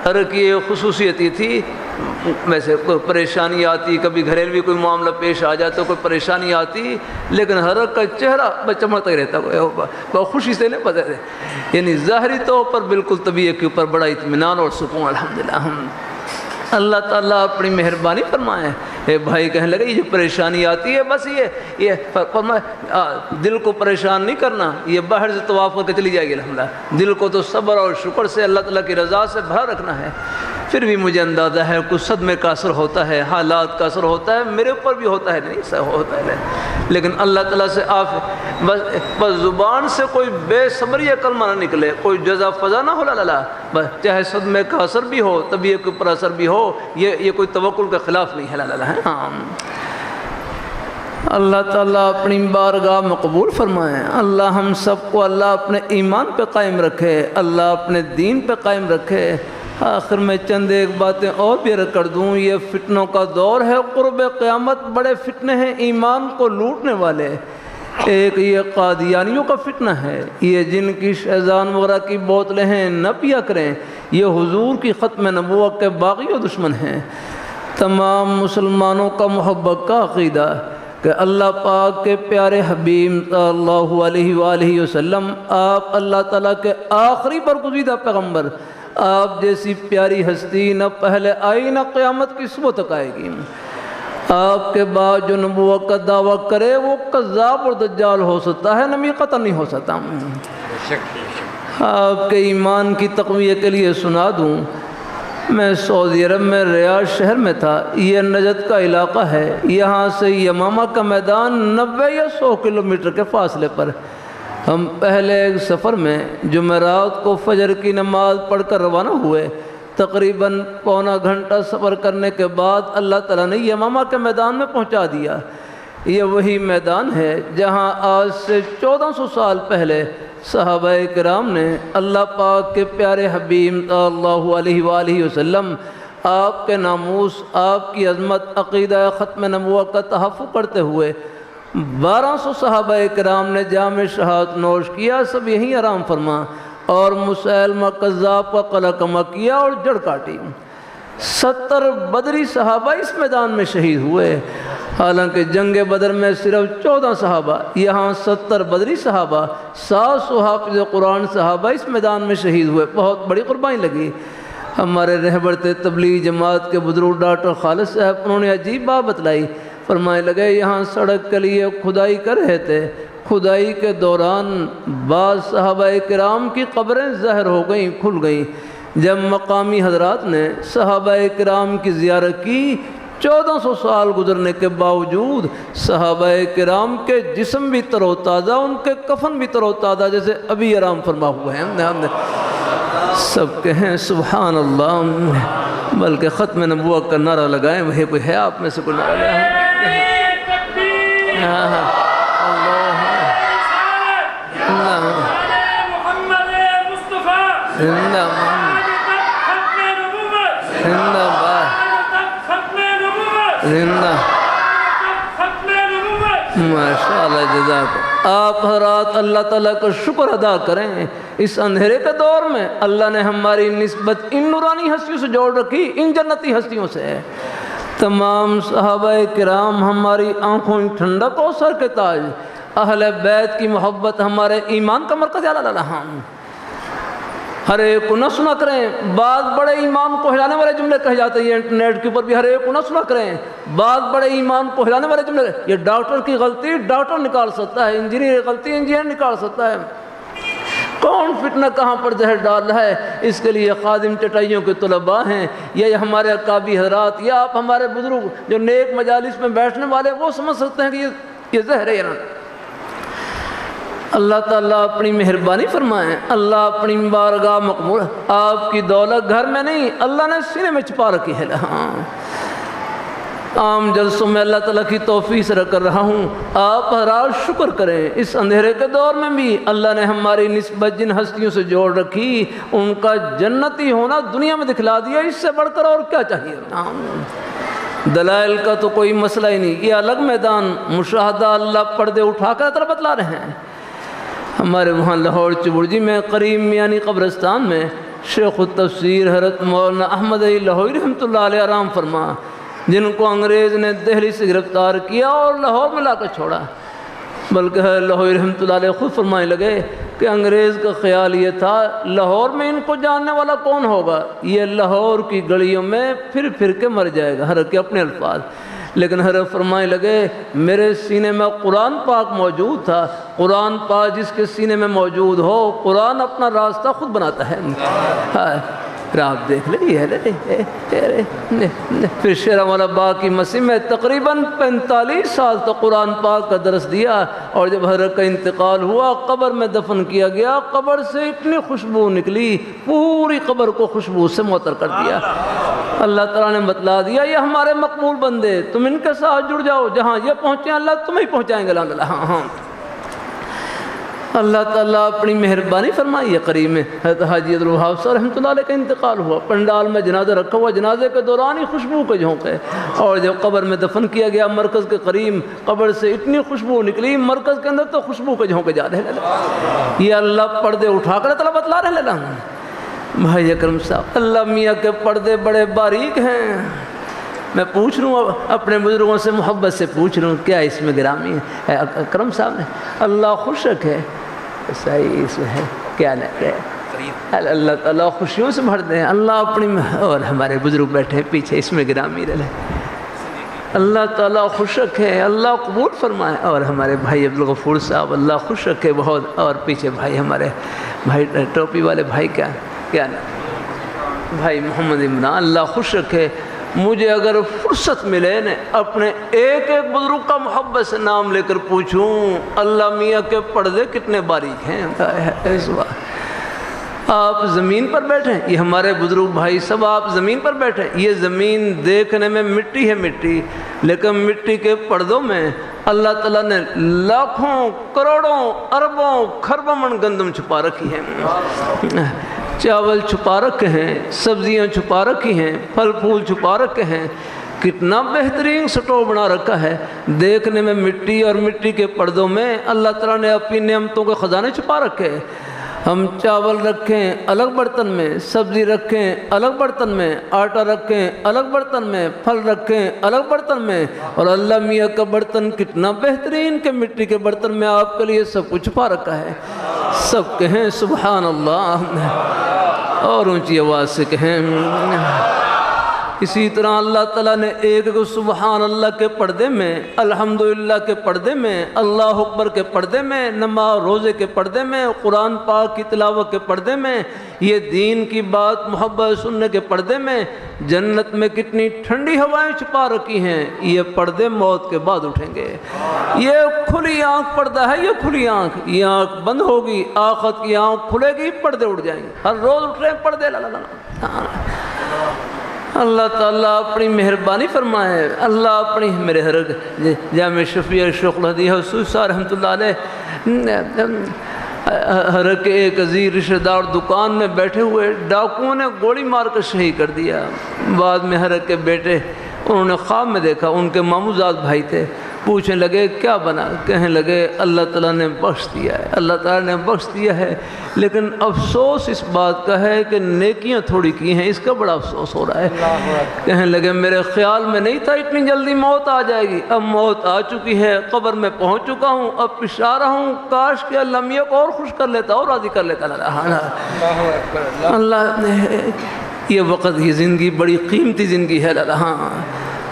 حضرت کی خصوصیت یہ تھی، ویسے کوئی پریشانی آتی، کبھی گھریلوی کوئی معاملہ پیش آ جاتا، کوئی پریشانی آتی، لیکن حضرت کا چہرہ چمکتا ہی رہتا، بہت خوشی سے نہیں پتہ تھے، یعنی ظاہری طور پر بالکل طبیعت کے اوپر بڑا اطمینان اور سکون۔ الحمدللہ اللہ تعالیٰ اپنی مہربانی فرمائے۔ اے بھائی کہنے لگے یہ جو پریشانی آتی ہے، بس یہ دل کو پریشان نہیں کرنا، یہ باہر سے طواف کر کے چلی جائے گی الحمدللہ، دل کو تو صبر اور شکر سے اللہ تعالیٰ کی رضا سے بھرا رکھنا ہے۔ پھر بھی مجھے اندازہ ہے کچھ صدمے کا اثر ہوتا ہے، حالات کا اثر ہوتا ہے، میرے اوپر بھی ہوتا ہے، نہیں سا ہوتا ہے، لیکن اللہ تعالیٰ سے بس زبان سے کوئی بے صبری یا کلمہ نہ نکلے، کوئی جزا فضا نہ ہو، بس چاہے صدمے کا اثر بھی ہو، طبیعت کے اوپر اثر بھی ہو، یہ کوئی توکل کے خلاف نہیں ہے۔ اللہ تعالیٰ اپنی بارگاہ مقبول فرمائے، اللہ ہم سب کو اللہ اپنے ایمان پہ قائم رکھے، اللہ اپنے دین پہ قائم رکھے۔ آخر میں چند ایک باتیں اور بھی عرض کر دوں، یہ فتنوں کا دور ہے، قرب قیامت بڑے فتنے ہیں ایمان کو لوٹنے والے۔ ایک یہ قادیانیوں کا فتنہ ہے، یہ جن کی شیزان وغیرہ کی بوتلیں ہیں نہ پیا کریں، یہ حضور کی ختم نبوت کے باغی و دشمن ہیں۔ تمام مسلمانوں کا محبت کا عقیدہ کہ اللہ پاک کے پیارے حبیب صلی اللہ علیہ وآلہ وسلم، آپ اللہ تعالیٰ کے آخری برگزیدہ پیغمبر، آپ جیسی پیاری ہستی نہ پہلے آئی نہ قیامت کی صبح تک آئے گی۔ آپ کے بعد جو نبوت کا دعویٰ کرے وہ کذاب اور دجال ہو سکتا ہے، نبی قطع نہیں ہو سکتا۔ آپ کے ایمان کی تقویت کے لیے سنا دوں، میں سعودی عرب میں ریاض شہر میں تھا، یہ نجد کا علاقہ ہے، یہاں سے یمامہ کا میدان 90 یا 100 کلومیٹر کے فاصلے پر۔ ہم پہلے ایک سفر میں جمعرات کو فجر کی نماز پڑھ کر روانہ ہوئے، تقریباً پونا گھنٹہ سفر کرنے کے بعد اللہ تعالیٰ نے یمامہ کے میدان میں پہنچا دیا۔ یہ وہی میدان ہے جہاں آج سے 1400 سال پہلے صحابہ کرام نے اللہ پاک کے پیارے حبیب صلی اللہ علیہ وآلہ وسلم، آپ کے ناموس، آپ کی عظمت، عقیدہ ختم نبوت کا تحفظ کرتے ہوئے 1200 صحابہ کرام نے جام شہادت نوش کیا، سب یہیں آرام فرما، اور مسیلمہ کذاب کا قلع کما کیا اور جڑ کاٹی۔ 70 بدری صحابہ اس میدان میں شہید ہوئے، حالانکہ جنگ بدر میں صرف 14 صحابہ، یہاں 70 بدری صحابہ، 700 حافظ قرآن صحابہ اس میدان میں شہید ہوئے، بہت بڑی قربانی لگی۔ ہمارے رہبر تھے تبلیغ جماعت کے بزرگ ڈاکٹر خالد صاحب، انہوں نے عجیب بات بتلائی، فرمائے لگے یہاں سڑک کے لیے کھدائی کر رہے تھے، کھدائی کے دوران بعض صحابہ کرام کی قبریں ظاہر ہو گئیں، کھل گئیں۔ جب مقامی حضرات نے صحابہ کرام کی زیارت کی، 1400 سال گزرنے کے باوجود صحابہ کرام کے جسم بھی تر و تازہ، ان کے کفن بھی تر و تازہ جیسے ابھی آرام فرما ہوئے ہیں۔ سب کہیں سبحان اللہ، بلکہ ختم نبوت کا نعرہ لگائیں، وہی کوئی ہے آپ میں سے کوئی نعرہ لگائیں؟ ماشاءاللہ جزاک آپ حضرات اللہ تعالیٰ کا شکر ادا کریں، اس اندھیرے کے دور میں اللہ نے ہماری نسبت ان نورانی ہستیوں سے جوڑ رکھی، ان جنتی ہستیوں سے۔ تمام صحابہ کرام ہماری آنکھوں کی ٹھنڈک اور سر کے تاج، اہل بیت کی محبت ہمارے ایمان کا مرکز اعلیٰ۔ ہر ایک کو نہ سنا کریں، بعض بڑے ایمان کو ہلانے والے جملے کہے جاتے ہیں انٹرنیٹ کے اوپر بھی، ہر ایک کو نہ سنا کریں، بعض بڑے ایمان کو ہلانے والے جملے، یہ ڈاکٹر کی غلطی ڈاکٹر نکال سکتا ہے، انجینئر کی غلطی انجینئر نکال سکتا ہے، کون فتنہ کہاں پر زہر ڈال رہا ہے، اس کے لیے خادم چٹائیوں کے طلباء ہیں، یا ہمارے اکابی حضرات، یا آپ ہمارے بزرگ جو نیک مجالس میں بیٹھنے والے، وہ سمجھ سکتے ہیں کہ یہ زہر ہے۔ اللہ تعالیٰ اپنی مہربانی فرمائیں، اللہ اپنی بارگاہ مقبول، آپ کی دولت گھر میں نہیں، اللہ نے سینے میں چھپا رکھی ہے۔ عام جلسوں میں اللہ تعالیٰ کی توفیق سے کر رہا ہوں، آپ حضرات شکر کریں، اس اندھیرے کے دور میں بھی اللہ نے ہماری نسبت جن ہستیوں سے جوڑ رکھی، ان کا جنتی ہونا دنیا میں دکھلا دیا، اس سے بڑھ کر اور کیا چاہیے۔ دلائل کا تو کوئی مسئلہ ہی نہیں، یہ الگ میدان مشاہدہ اللہ پردے اٹھا کر طرح بتلا رہے ہیں۔ ہمارے وہاں لاہور چبرجی میں قریب میانی قبرستان میں شیخ التفسیر حضرت مولانا احمد علی لاہوری رحمۃ اللہ علیہ آرام فرما، جن کو انگریز نے دہلی سے گرفتار کیا اور لاہور میں لا کر چھوڑا، بلکہ لاہوری رحمۃ اللہ علیہ خود فرمانے لگے کہ انگریز کا خیال یہ تھا لاہور میں ان کو جاننے والا کون ہوگا، یہ لاہور کی گلیوں میں پھر پھر کے مر جائے گا، حضرت کے اپنے الفاظ، لیکن حضرت فرمانے لگے میرے سینے میں قرآن پاک موجود تھا، قرآن پاک جس کے سینے میں موجود ہو، قرآن اپنا راستہ خود بناتا ہے۔ آپ دیکھ لیں، پھر شیرہ والا باغ کی مسیح میں تقریباً 45 سال تک قرآن پاک کا درس دیا، اور جب حضرت کا انتقال ہوا قبر میں دفن کیا گیا، قبر سے اتنی خوشبو نکلی، پوری قبر کو خوشبو سے معطر کر دیا۔ اللہ تعالیٰ نے بتلا دیا یہ ہمارے مقبول بندے، تم ان کے ساتھ جڑ جاؤ، جہاں یہ پہنچے اللہ تمہیں پہنچائیں گے۔ اللہ تعالیٰ اپنی مہربانی فرمائی ہے۔ قریب میں حضرت حاجی عبدالوہاب صاحب رحمۃ اللہ علیہ کا انتقال ہوا، پنڈال میں جنازہ رکھا ہوا، جنازے کے دوران ہی خوشبو کے جھونکے، اور جب قبر میں دفن کیا گیا مرکز کے قریب، قبر سے اتنی خوشبو نکلی، مرکز کے اندر تو خوشبو کے جھونکے جا رہے ہیں۔ یہ اللہ پردے اٹھا کر طلب بتلا رہے ہیں۔ بھائی اکرم صاحب، اللہ میاں کے پردے بڑے باریک ہیں۔ میں پوچھ لوں اپنے بزرگوں سے محبت سے پوچھ لوں، کیا اس میں گرامی ہے؟ اکرم صاحب نے اللہ خوش رکھے، صحیح اس میں ہے کیا نہ ہے، اللہ تعالیٰ خوشیوں سے بھر دیں، اللہ اپنی، اور ہمارے بزرگ بیٹھے پیچھے اس میں گرامی رہے، اللہ تعالیٰ خوش رکھے، اللہ قبول فرمائے، اور ہمارے بھائی عبدالغفور صاحب اللہ خوش رکھے بہت، اور پیچھے بھائی ہمارے بھائی ٹوپی والے بھائی کیا نا بھائی محمد عمران اللہ خوش رکھے۔ مجھے اگر فرصت ملے نا اپنے ایک ایک بزرگ کا محبت سے نام لے کر پوچھوں، اللہ میاں کے پردے کتنے باریک ہیں۔ آپ زمین پر بیٹھیں، یہ ہمارے بزرگ بھائی سب آپ زمین پر بیٹھیں، یہ زمین دیکھنے میں مٹی ہے مٹی، لیکن مٹی کے پردوں میں اللہ تعالیٰ نے لاکھوں کروڑوں اربوں کھربوں من گندم چھپا رکھی ہے، چاول چھپا رکھے ہیں، سبزیاں چھپا رکھی ہیں، پھل پھول چھپا رکھے ہیں، کتنا بہترین سٹو بنا رکھا ہے، دیکھنے میں مٹی، اور مٹی کے پردوں میں اللہ تعالیٰ نے اپنی نعمتوں کے خزانے چھپا رکھے۔ ہم چاول رکھیں الگ برتن میں، سبزی رکھیں الگ برتن میں، آٹا رکھیں الگ برتن میں، پھل رکھیں الگ برتن میں، اور اللہ میاں کا برتن کتنا بہترین کہ مٹی کے برتن میں آپ کے لیے سب کچھ چھپا رکھا ہے۔ سب کہیں سبحان اللہ، اور اونچی آواز سے کہیں۔ اسی طرح اللہ تعالیٰ نے ایک سبحان اللہ کے پردے میں، الحمدللہ کے پردے میں، اللہ اکبر کے پردے میں، نماز روزے کے پردے میں، قرآن پاک کی تلاوت کے پردے میں، یہ دین کی بات محبت سننے کے پردے میں، جنت میں کتنی ٹھنڈی ہوائیں چھپا رکھی ہیں، یہ پردے موت کے بعد اٹھیں گے۔ یہ کھلی آنکھ پردہ ہے، یہ کھلی آنکھ، یہ آنکھ بند ہوگی، آخرت کی آنکھ کھلے گی، پردے اٹھ جائیں گے، ہر روز اٹھ رہے ہیں پردے۔ اللہ تعالیٰ اپنی مہربانی فرمائے، اللہ اپنی، میرے حضرت جامع شفیع شیخ الہدی حسوس صاحب رحمۃ اللہ علیہ، حضرت کے ایک عزیز رشتہ دار دکان میں بیٹھے ہوئے ڈاکوؤں نے گولی مار کر شہید کر دیا۔ بعد میں حضرت کے بیٹے انہوں نے خواب میں دیکھا، ان کے ماموزاد بھائی تھے، پوچھنے لگے کیا بنا؟ کہنے لگے اللہ تعالیٰ نے بخش دیا ہے، اللہ تعالیٰ نے بخش دیا ہے، لیکن افسوس اس بات کا ہے کہ نیکیاں تھوڑی کی ہیں، اس کا بڑا افسوس ہو رہا ہے۔ کہنے لگے میرے خیال میں نہیں تھا اتنی جلدی موت آ جائے گی، اب موت آ چکی ہے، قبر میں پہنچ چکا ہوں، اب پشا رہا ہوں، کاش کہ اللہ میاں کو اور خوش کر لیتا اور راضی کر لیتا۔ اللہ نے یہ وقت، یہ زندگی بڑی قیمتی زندگی ہے،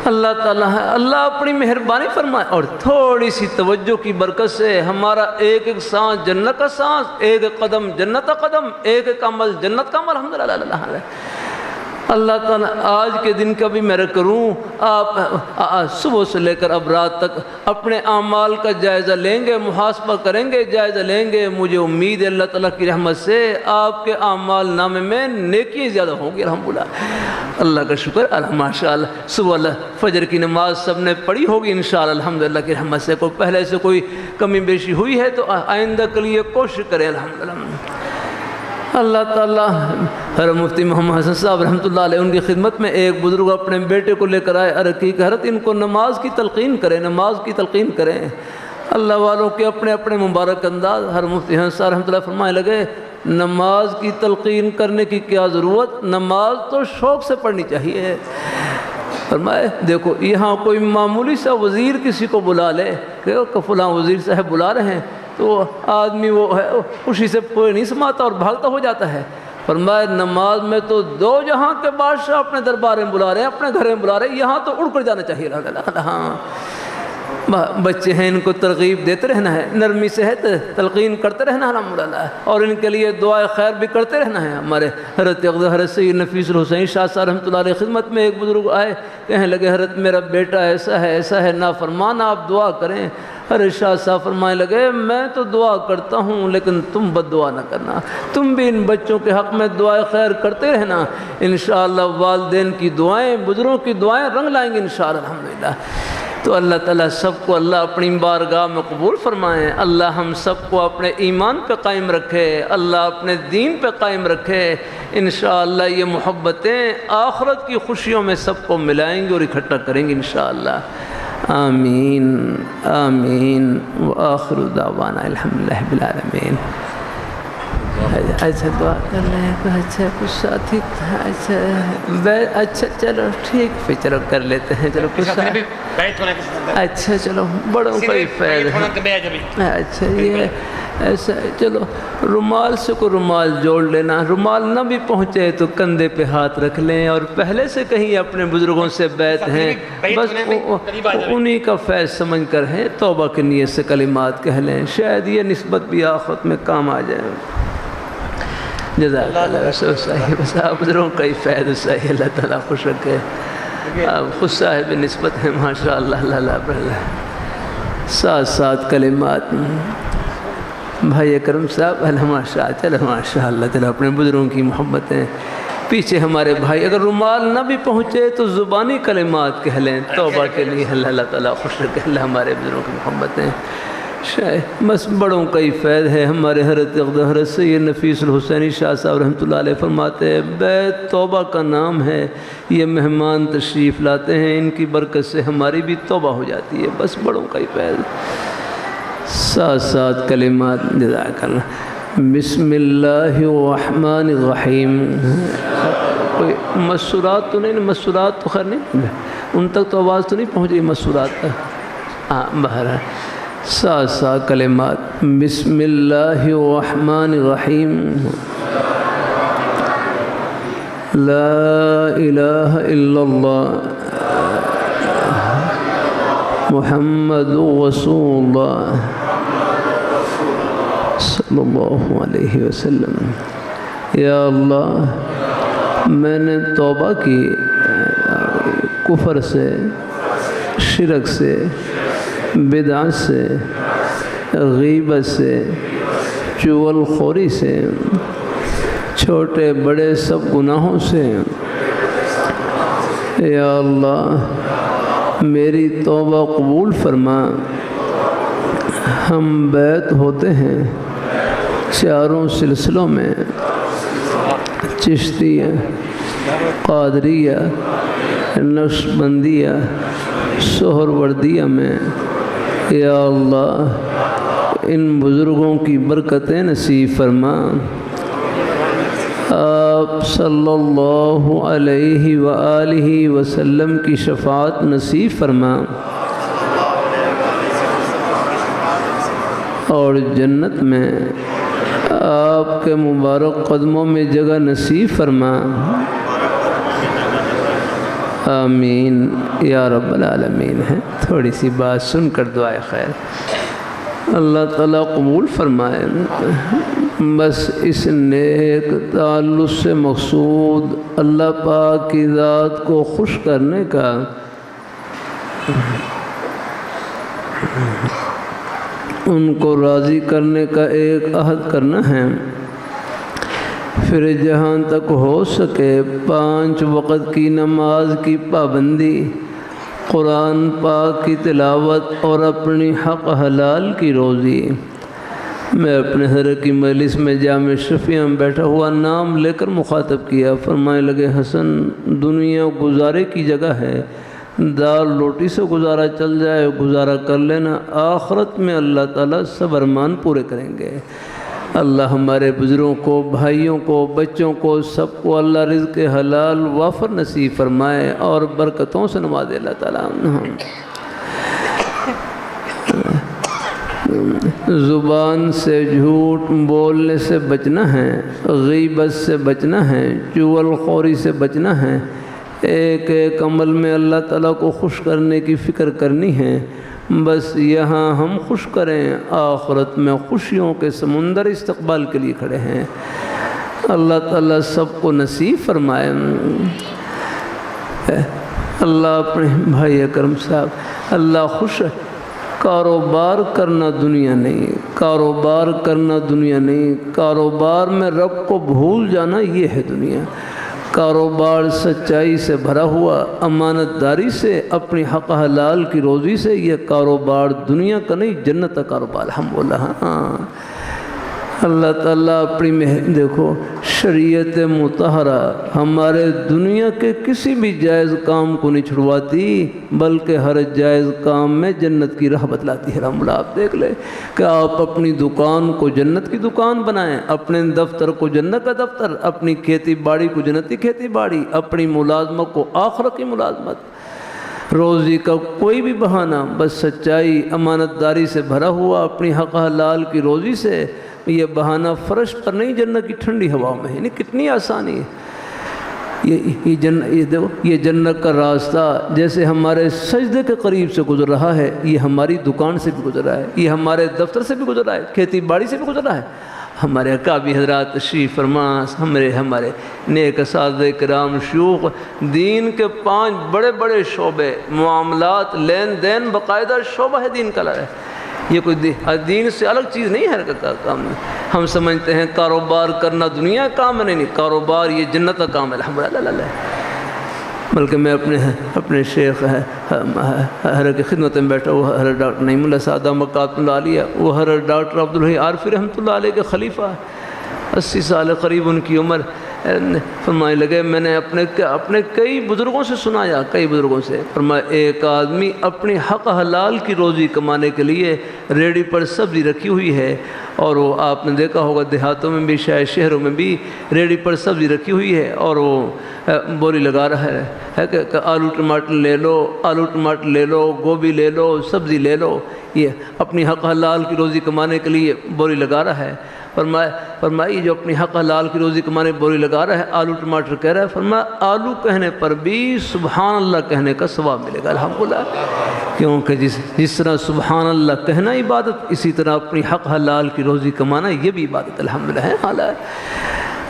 اللہ تعالیٰ ہے، اللہ اپنی مہربانی فرمائے اور تھوڑی سی توجہ کی برکت سے ہمارا ایک ایک سانس جنت کا سانس، ایک ایک قدم جنت کا قدم، ایک ایک عمل جنت کا عمل، الحمدللہ۔ اللہ تعالیٰ آج کے دن کا بھی میں کروں، آپ صبح سے لے کر اب رات تک اپنے اعمال کا جائزہ لیں گے، محاسبہ کریں گے، جائزہ لیں گے۔ مجھے امید ہے اللہ تعالیٰ کی رحمت سے آپ کے اعمال نامے میں نیکیاں زیادہ ہوں گی، الحمدللہ۔ اللہ کا شکر، ماشاءاللہ صبح فجر کی نماز سب نے پڑھی ہوگی انشاءاللہ الحمدللہ کی رحمت سے۔ کوئی پہلے سے کوئی کمی بیشی ہوئی ہے تو آئندہ کے لیے کوشش کریں، الحمدللہ۔ اللہ تعالیٰ حضرت مفتی محمد حسن صاحب رحمۃ اللہ علیہ، ان کی خدمت میں ایک بزرگ اپنے بیٹے کو لے کر آئے، عرقی کہ حضرت ان کو نماز کی تلقین کریں، نماز کی تلقین کریں۔ اللہ والوں کے اپنے اپنے مبارک انداز۔ حضرت مفتی حسن صاحب رحمۃ اللہ فرمائے لگے نماز کی تلقین کرنے کی کیا ضرورت، نماز تو شوق سے پڑھنی چاہیے۔ فرمائے دیکھو یہاں کوئی معمولی سا وزیر کسی کو بلا لے کہ فلاں وزیر صاحب بلا رہے ہیں، تو آدمی وہ ہے خوشی سے کوئی نہیں سماتا اور بھاگتا ہو جاتا ہے۔ فرمائے نماز میں تو دو جہاں کے بادشاہ اپنے دربار میں بلا رہے ہیں، اپنے گھر میں بلا رہے ہیں، یہاں تو اڑ کر جانا چاہیے۔ ہاں بچے ہیں، ان کو ترغیب دیتے رہنا ہے، نرمی سے ہے تلقین کرتے رہنا ہے الحمدللہ، اور ان کے لیے دعائے خیر بھی کرتے رہنا ہے۔ ہمارے حضرت سید نفیس الحسین شاہ صاحب رحمۃ اللہ علیہ خدمت میں ایک بزرگ آئے، کہنے لگے حضرت میرا بیٹا ایسا ہے نافرمان، آپ دعا کریں۔ حضرت شاہ صاحب فرمائے لگے میں تو دعا کرتا ہوں لیکن تم بد دعا نہ کرنا، تم بھی ان بچوں کے حق میں دعائے خیر کرتے رہنا، انشاءاللہ والدین کی دعائیں، بزرگوں کی دعائیں رنگ لائیں گے انشاءاللہ الحمدللہ۔ تو اللہ تعالیٰ سب کو اللہ اپنی بارگاہ میں قبول فرمائیں، اللہ ہم سب کو اپنے ایمان پہ قائم رکھے، اللہ اپنے دین پہ قائم رکھے، انشاءاللہ یہ محبتیں آخرت کی خوشیوں میں سب کو ملائیں گے اور اکٹھا کریں گے انشاءاللہ۔ آمین آمین وآخر دعوانا الحمدللہ رب العالمین۔ اچھا دعا کر رہے ہیں، اچھا کچھ ساتھی اچھا چلو ٹھیک پھر چلو کر لیتے ہیں، چلو کچھ اچھا چلو بڑوں کا ہی فیض ہے۔ اچھا یہ ایسا ہے، چلو رومال سے کو رومال جوڑ لینا، رومال نہ بھی پہنچے تو کندھے پہ ہاتھ رکھ لیں، اور پہلے سے کہیں اپنے بزرگوں سے بیعت ہیں، بس انہی کا فیض سمجھ کر ہیں، توبہ کی نیت سے کلمات کہہ لیں، شاید یہ نسبت بھی آخرت میں کام آ جائے۔ جزاک اللہ صحیح، بس آپ بزرگوں کا ہی فیض صحیح، اللہ تعالیٰ خوش رکھے، آپ خود صاحب نسبت ہیں ماشاء اللہ۔ اللہ ساتھ ساتھ کلمات بھائی اکرم صاحب ماشاء اللہ چلو اپنے بزرگوں کی محبتیں پیچھے ہمارے بھائی، اگر رومال نہ بھی پہنچے تو زبانی کلمات کہہ لیں توبہ کے لیے، اللہ تعالیٰ خوش رکھے، اللہ ہمارے بزرگوں کی محبتیں بس بڑوں کا ہی فیض ہے۔ ہمارے حضرت سید نفیس الحسینی شاہ صاحب رحمۃ اللہ علیہ فرماتے ہیں بیت توبہ کا نام ہے، یہ مہمان تشریف لاتے ہیں، ان کی برکت سے ہماری بھی توبہ ہو جاتی ہے، بس بڑوں کا ہی فیض۔ ساتھ ساتھ کلمات جزاک اللہ۔ بسم اللہ الرحمن الرحیم۔ کوئی مسورات تو نہیں، مسورات تو خیر نہیں، ان تک تو آواز تو نہیں پہنچ رہی مسورات تک، ہاں بہرحال ساتھ ساتھ کلمات۔ بسم اللہ الرحمن الرحیم۔ لا الہ الا اللہ محمد رسول اللہ صلی اللہ علیہ وسلم۔ یا اللہ میں نے توبہ کی کفر سے، شرک سے، بدعت سے، غیبت سے، چغل خوری سے، چھوٹے بڑے سب گناہوں سے۔ یا اللہ میری توبہ قبول فرما۔ ہم بیعت ہوتے ہیں چاروں سلسلوں میں، چشتیہ، قادریہ، نقشبندیہ، سہروردیہ میں، یا اللہ ان بزرگوں کی برکتیں نصیب فرما، آپ صلی اللہ علیہ وآلہ وسلم کی شفاعت نصیب فرما اور جنت میں آپ کے مبارک قدموں میں جگہ نصیب فرما، آمین یا رب العالمین۔ ہے تھوڑی سی بات سن کر دعائے خیر اللہ تعالیٰ قبول فرمائے۔ بس اس نیک تعلق سے مقصود اللہ پاک کی ذات کو خوش کرنے کا، ان کو راضی کرنے کا ایک عہد کرنا ہے، پھر جہاں تک ہو سکے 5 وقت کی نماز کی پابندی، قرآن پاک کی تلاوت اور اپنی حق حلال کی روزی۔ میں اپنے حضرت کی مجلس میں جامع شفیع میں بیٹھا ہوا نام لے کر مخاطب کیا، فرمانے لگے حسن دنیا گزارے کی جگہ ہے، دال روٹی سے گزارا چل جائے گزارا کر لینا، آخرت میں اللہ تعالیٰ سب ارمان پورے کریں گے۔ اللہ ہمارے بزرگوں کو، بھائیوں کو، بچوں کو، سب کو اللہ رزق حلال وافر نصیب فرمائے اور برکتوں سے نوازے اللہ تعالیٰ۔ زبان سے جھوٹ بولنے سے بچنا ہے، غیبت سے بچنا ہے، چغل خوری سے بچنا ہے، ایک ایک عمل میں اللہ تعالیٰ کو خوش کرنے کی فکر کرنی ہے۔ بس یہاں ہم خوش کریں، آخرت میں خوشیوں کے سمندر استقبال کے لیے کھڑے ہیں۔ اللہ تعالیٰ سب کو نصیب فرمائے۔ اللہ اپنے بھائی اکرم صاحب، اللہ خوش ہے۔ کاروبار کرنا دنیا نہیں، کاروبار کرنا دنیا نہیں، کاروبار میں رب کو بھول جانا یہ ہے دنیا۔ کاروبار سچائی سے بھرا ہوا، امانت داری سے، اپنی حق حلال کی روزی سے، یہ کاروبار دنیا کا نہیں جنت کا کاروبار الحمدللہ۔ ہاں اللہ تعالیٰ اپنی دیکھو شریعت مطہرہ ہمارے دنیا کے کسی بھی جائز کام کو نہیں چھڑواتی، بلکہ ہر جائز کام میں جنت کی راہ بتلاتی ہے۔ الحمدللہ آپ دیکھ لیں کہ آپ اپنی دکان کو جنت کی دکان بنائیں، اپنے دفتر کو جنت کا دفتر، اپنی کھیتی باڑی کو جنتی کھیتی باڑی، اپنی ملازمت کو آخرت کی ملازمت۔ روزی کا کوئی بھی بہانہ، بس سچائی امانت داری سے بھرا ہوا، اپنی حق حلال کی روزی سے، یہ بہانہ فرش پر نہیں جنت کی ٹھنڈی ہوا میں، یعنی کتنی آسانی ہے۔ یہ جنت کا راستہ جیسے ہمارے سجدے کے قریب سے گزر رہا ہے، یہ ہماری دکان سے بھی گزر رہا ہے، یہ ہمارے دفتر سے بھی گزر رہا ہے، کھیتی باڑی سے بھی گزر رہا ہے۔ ہمارے اکابر حضرات تشریف فرما، ہمارے نیک اساتذہ کرام شیوخ، دین کے 5 بڑے بڑے شعبے، معاملات، لین دین، باقاعدہ شعبہ ہے دین کا ہے۔ یہ کوئی دین سے الگ چیز نہیں ہے کا کام نہیں۔ ہم سمجھتے ہیں کاروبار کرنا دنیا کا کام نہیں، کاروبار یہ جنت کا کام ہے الحمدللہ۔ بلکہ میں اپنے شیخ حضرت کی خدمت میں بیٹھا ہوا حضرت ڈاکٹر نعیم اللہ صادق مکاتب اللہ علیہ، وہ حضرت ڈاکٹر عبدالحی عارفی رحمۃ اللہ علیہ کے خلیفہ، 80 سال قریب ان کی عمر۔ فرمانے لگے میں نے اپنے کئی بزرگوں سے سنایا، کئی بزرگوں سے، فرمایا ایک آدمی اپنی حق حلال کی روزی کمانے کے لیے ریڑھی پر سبزی رکھی ہوئی ہے، اور وہ آپ نے دیکھا ہوگا دیہاتوں میں بھی شاید شہروں میں بھی ریڑھی پر سبزی رکھی ہوئی ہے، اور وہ بولی لگا رہا ہے کہ آلو ٹماٹر لے لو، آلو ٹماٹر لے لو، گوبھی لے لو، سبزی لے لو، یہ اپنی حق حلال کی روزی کمانے کے لیے بولی لگا رہا ہے۔ فرمائی جو اپنی حق حلال کی روزی کمانے بولی لگا رہا ہے، آلو ٹماٹر کہہ رہا ہے، فرمایا آلو کہنے پر بھی سبحان اللہ کہنے کا ثواب ملے گا الحمدللہ، کیونکہ جس طرح سبحان اللہ کہنا عبادت، اسی طرح اپنی حق حلال کی روزی کمانا یہ بھی عبادت الحمدللہ ہے۔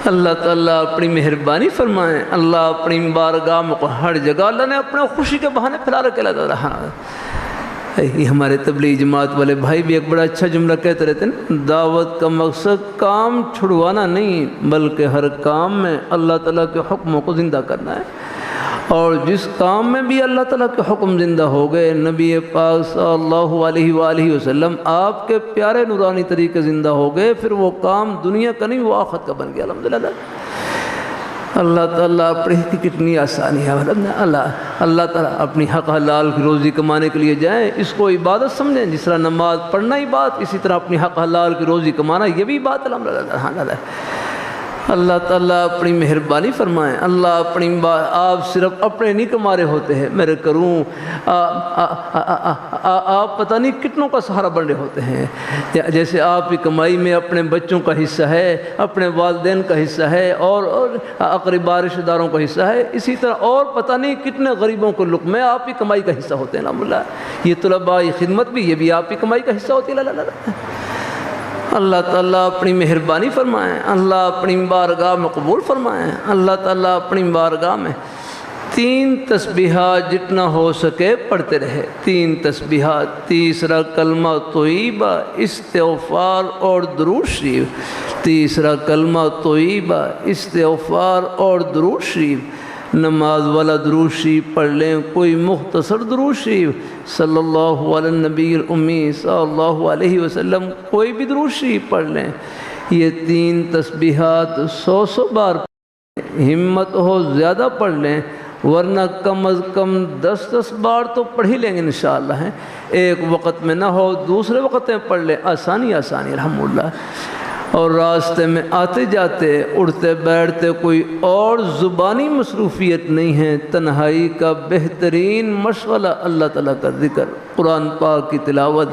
اللہ تعالیٰ اپنی مہربانی فرمائیں، اللہ اپنی بارگاہ میں ہر جگہ اللہ نے اپنے خوشی کے بہانے پھیلا رکھے لگا رہا۔ یہ ہمارے تبلیغ جماعت والے بھائی بھی ایک بڑا اچھا جملہ کہتے رہتے ہیں، دعوت کا مقصد کام چھڑوانا نہیں، بلکہ ہر کام میں اللہ تعالیٰ کے حکموں کو زندہ کرنا ہے، اور جس کام میں بھی اللہ تعالیٰ کے حکم زندہ ہو گئے، نبی پاک صلی اللہ علیہ وآلہ وسلم آپ کے پیارے نورانی طریقے زندہ ہو گئے، پھر وہ کام دنیا کا نہیں وہ آخرت کا بن گیا الحمدللہ۔ اللہ تعالیٰ اپنے کی کتنی آسانی ہے، اللہ تعالیٰ اپنی حق حلال کی روزی کمانے کے لیے جائیں، اس کو عبادت سمجھیں، جس طرح نماز پڑھنا عبادت، اسی طرح اپنی حق حلال کی روزی کمانا یہ بھی بات الحمدللہ۔ اللہ تعالیٰ اپنی مہربانی فرمائیں، اللہ اپنی آپ صرف اپنے نہیں کما رہے ہوتے ہیں، میرے کروں آپ پتہ نہیں کتنوں کا سہارا بن رہے ہوتے ہیں، جیسے آپ کی کمائی میں اپنے بچوں کا حصہ ہے، اپنے والدین کا حصہ ہے، اور اقربا رشتہ داروں کا حصہ ہے، اسی طرح اور پتہ نہیں کتنے غریبوں کو لقمے آپ کی کمائی کا حصہ ہوتے ہیں الحمدللہ۔ یہ طلباء خدمت بھی، یہ بھی آپ کی کمائی کا حصہ ہوتی ہے۔ اللہ تعالیٰ اپنی مہربانی فرمائیں، اللہ اپنی بارگاہ میں قبول فرمائیں، اللہ تعالیٰ اپنی بارگاہ میں 3 تسبیحات جتنا ہو سکے پڑھتے رہے، 3 تسبیحات، تیسرا کلمہ طیبہ، استغفار اور درود شریف، تیسرا کلمہ طیبہ، استغفار اور درود شریف۔ نماز والا درود شریف پڑھ لیں، کوئی مختصر درود شریف صلی اللہ علیہ نبی الامی صلی اللہ علیہ وسلم، کوئی بھی درود شریف پڑھ لیں۔ یہ 3 تسبیحات 100 بار پڑھ لیں، ہمت ہو زیادہ پڑھ لیں، ورنہ کم از کم 10 بار تو پڑھ ہی لیں گے انشاءاللہ۔ ایک وقت میں نہ ہو دوسرے وقت میں پڑھ لیں، آسانی الحمدللہ۔ اور راستے میں آتے جاتے اڑتے بیٹھتے کوئی اور زبانی مصروفیت نہیں ہے، تنہائی کا بہترین مشغلہ اللہ تعالیٰ کا ذکر، قرآن پاک کی تلاوت،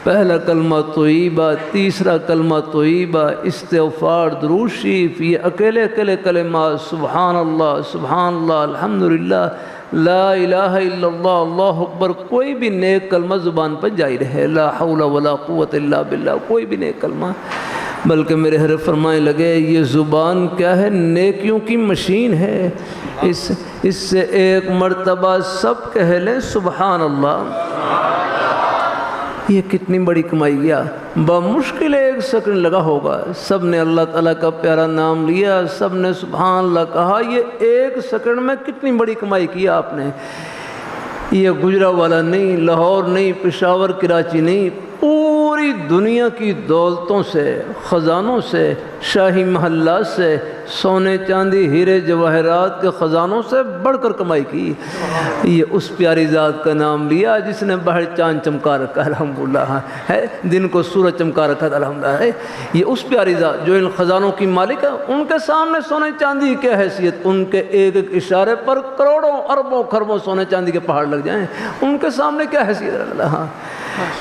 پہلا کلمہ طیبہ، تیسرا کلمہ طیبہ، استغفار، درود شریف، یہ اکیلے کلمات، سبحان اللہ الحمدللہ لا الہ الا اللہ اللہ اکبر، کوئی بھی نیک کلمہ زبان پر جاری رہے، لا حول ولا قوت الا باللہ، کوئی بھی نیک کلمہ۔ بلکہ میرے حضرت فرمائے لگے یہ زبان کیا ہے، نیکیوں کی مشین ہے، اس سے ایک مرتبہ سب کہہ لیں سبحان اللہ، یہ کتنی بڑی کمائی گیا۔ بمشکل 1 سیکنڈ لگا ہوگا، سب نے اللہ تعالیٰ کا پیارا نام لیا، سب نے سبحان اللہ کہا، یہ 1 سیکنڈ میں کتنی بڑی کمائی کیا آپ نے۔ یہ گجرانوالہ نہیں، لاہور نہیں، پشاور کراچی نہیں، پوری دنیا کی دولتوں سے، خزانوں سے، شاہی محلات سے، سونے چاندی ہیرے جواہرات کے خزانوں سے بڑھ کر کمائی کی۔ یہ اس پیاری ذات کا نام لیا جس نے باہر چاند چمکا رکھا الحمدللہ ہے، دن کو سورج چمکا رکھا الحمدللہ ہے۔ یہ اس پیاری ذات جو ان خزانوں کی مالک ہے، ان کے سامنے سونے چاندی کی کیا حیثیت، ان کے ایک اشارے پر کروڑوں اربوں خربوں سونے چاندی کے پہاڑ لگ جائیں، ان کے سامنے کیا حیثیت اللہ۔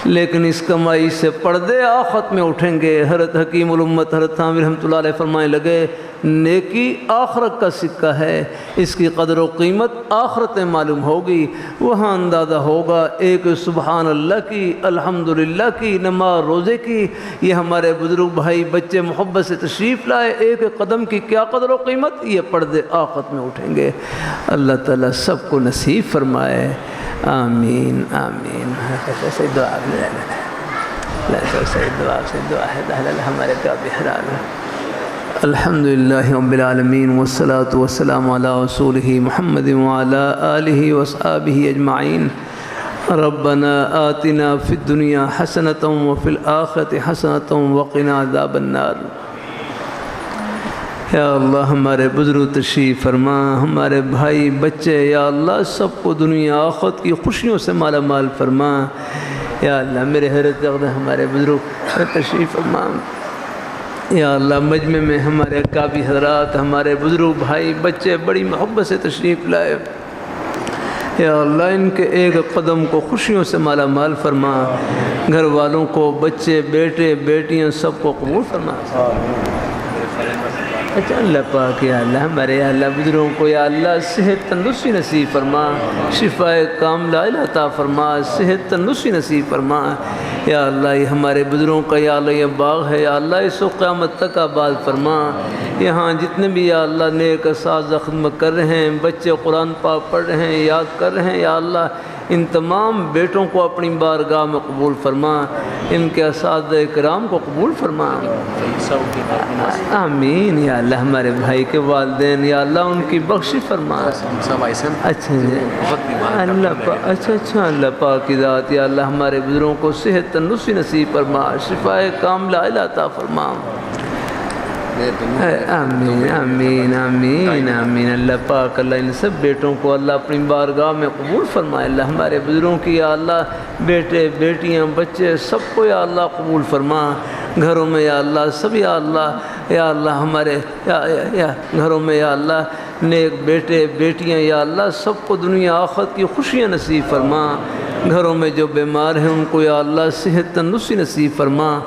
لیکن اس کمائی سے پردے آخرت میں اٹھیں گے۔ حضرت حکیم الامت حضرت تھانوی رحمۃ اللہ علیہ فرمانے لگے نیکی آخرت کا سکہ ہے، اس کی قدر و قیمت آخرت میں معلوم ہوگی، وہاں اندازہ ہوگا ایک سبحان اللہ کی، الحمدللہ کی، نماز روزے کی، یہ ہمارے بزرگ بھائی بچے محبت سے تشریف لائے، ایک قدم کی کیا قدر و قیمت، یہ پردے آخرت میں اٹھیں گے۔ اللہ تعالیٰ سب کو نصیب فرمائے، آمین آمین۔ دعا ہے ہمارے کا بحران۔ الحمدللہ رب العالمین والصلاة والسلام علی رسولہ محمد وعلی آلہ وصحابہ اجمعین۔ ربنا آتنا فی الدنیا حسنۃ وفی الآخرۃ حسنۃ وقنا عذاب النار۔ یا اللہ ہمارے بزرگ تشریف فرما، ہمارے بھائی بچے یا اللہ سب کو دنیا آخرت کی خوشیوں سے مالا مال فرما۔ یا اللہ میرے حضرت ہمارے بزرگ تشریف فرما۔ یا اللہ مجمع میں ہمارے اکابی حضرات، ہمارے بزرگ بھائی بچے بڑی محبت سے تشریف لائے، یا اللہ ان کے ایک قدم کو خوشیوں سے مالا مال فرما، گھر والوں کو، بچے بیٹے بیٹیاں سب کو قبول فرما۔ اچھا اللہ پاک یا اللہ ہمارے یا اللہ بزرگوں کو یا اللہ صحت تندرستی نصیب فرما، شفاء کاملہ عطا فرما، صحت تندرستی نصیب فرما۔ یا اللہ یہ ہمارے بزرگوں کا یا اللہ یہ باغ ہے، یا اللہ اس کو قیامت تک آباد فرما۔ یہاں جتنے بھی یا اللہ نیک اساتذہ خدمت کر رہے ہیں، بچے قرآن پاک پڑھ رہے ہیں، یاد کر رہے ہیں، یا اللہ ان تمام بیٹوں کو اپنی بارگاہ میں قبول فرما، ان کے اساتذہ کرام کو قبول فرما، آمین۔ یا اللہ ہمارے بھائی کے والدین یا اللہ ان کی بخشش فرما۔ اچھا اللہ پاک کی ذات یا اللہ ہمارے بزرگوں کو صحت تندرستی نصیب فرما، شفاء کاملہ عطا فرما۔ آمین آمین آمین آمین۔ اللہ پاک اللہ ان سب بیٹوں کو اللہ اپنی بارگاہ میں قبول فرمائے۔ اللہ ہمارے بزرگوں کی یا اللہ بیٹے بیٹیاں بچے سب کو یا اللہ قبول فرما۔ گھروں میں یا اللہ سب یا اللہ ہمارے یا گھروں میں یا اللہ نیک بیٹے بیٹیاں یا اللہ سب کو دنیا آخرت کی خوشیاں نصیب فرما۔ گھروں میں جو بیمار ہیں ان کو یا اللہ صحت تندرستی نصیب فرما۔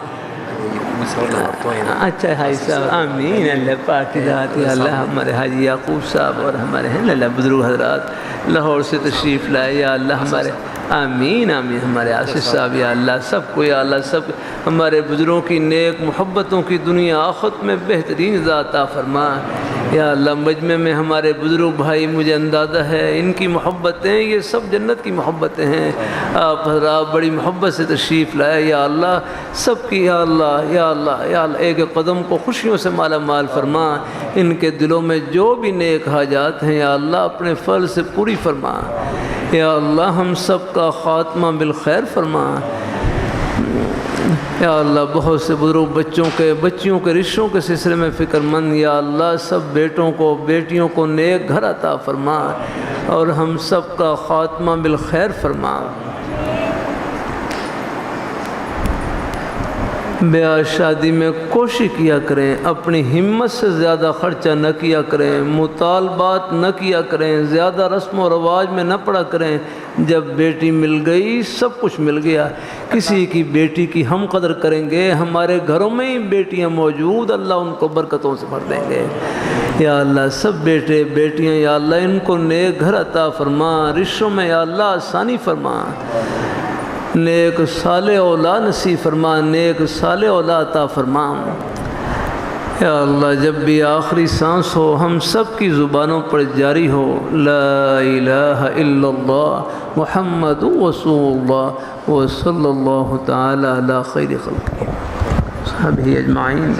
اچھا حاجی صاحب آمین۔ اللہ پاک کی ذات یا اللہ ہمارے حاجی یعقوب صاحب اور ہمارے ہیں اللہ بزرگ حضرات لاہور سے تشریف لائے یا اللہ ہمارے آمین آمین۔ ہمارے آصف صاحب یا اللہ سب کو یا اللہ سب ہمارے بزرگوں کی نیک محبتوں کی دنیا آخرت میں بہترین عطا عطا فرما۔ یا اللہ مجمع میں ہمارے بزرگ بھائی مجھے اندازہ ہے ان کی محبتیں یہ سب جنت کی محبتیں ہیں۔ آپ حضرات بڑی محبت سے تشریف لائے یا اللہ سب کی یا اللہ یا اللہ یا اللہ ایک ایک قدم کو خوشیوں سے مالا مال فرما۔ ان کے دلوں میں جو بھی نیک حاجات ہیں یا اللہ اپنے فضل سے پوری فرما۔ یا اللہ ہم سب کا خاتمہ بالخیر فرما۔ یا اللہ بہت سے بزرگ بچیوں کے رشتوں کے سلسلے میں فکر مند یا اللہ سب بیٹوں کو بیٹیوں کو نیک گھر عطا فرما اور ہم سب کا خاتمہ بالخیر فرما۔ بیاہ شادی میں کوشش کیا کریں، اپنی ہمت سے زیادہ خرچہ نہ کیا کریں، مطالبات نہ کیا کریں، زیادہ رسم و رواج میں نہ پڑا کریں۔ جب بیٹی مل گئی سب کچھ مل گیا۔ کسی کی بیٹی کی ہم قدر کریں گے، ہمارے گھروں میں ہی بیٹیاں موجود اللہ ان کو برکتوں سے بھر دیں گے۔ یا اللہ سب بیٹے بیٹیاں یا اللہ ان کو نیک گھر عطا فرما، رشتوں میں یا اللہ آسانی فرما، نیک صالح اولاد نصیب فرما، نیک صالح اولاد عطا فرما۔ یا اللہ جب بھی آخری سانس ہو ہم سب کی زبانوں پر جاری ہو لا الہ الا اللہ محمد رسول اللہ وصلی اللہ تعالی علی خیر خلقہ صحابہ اجمعین۔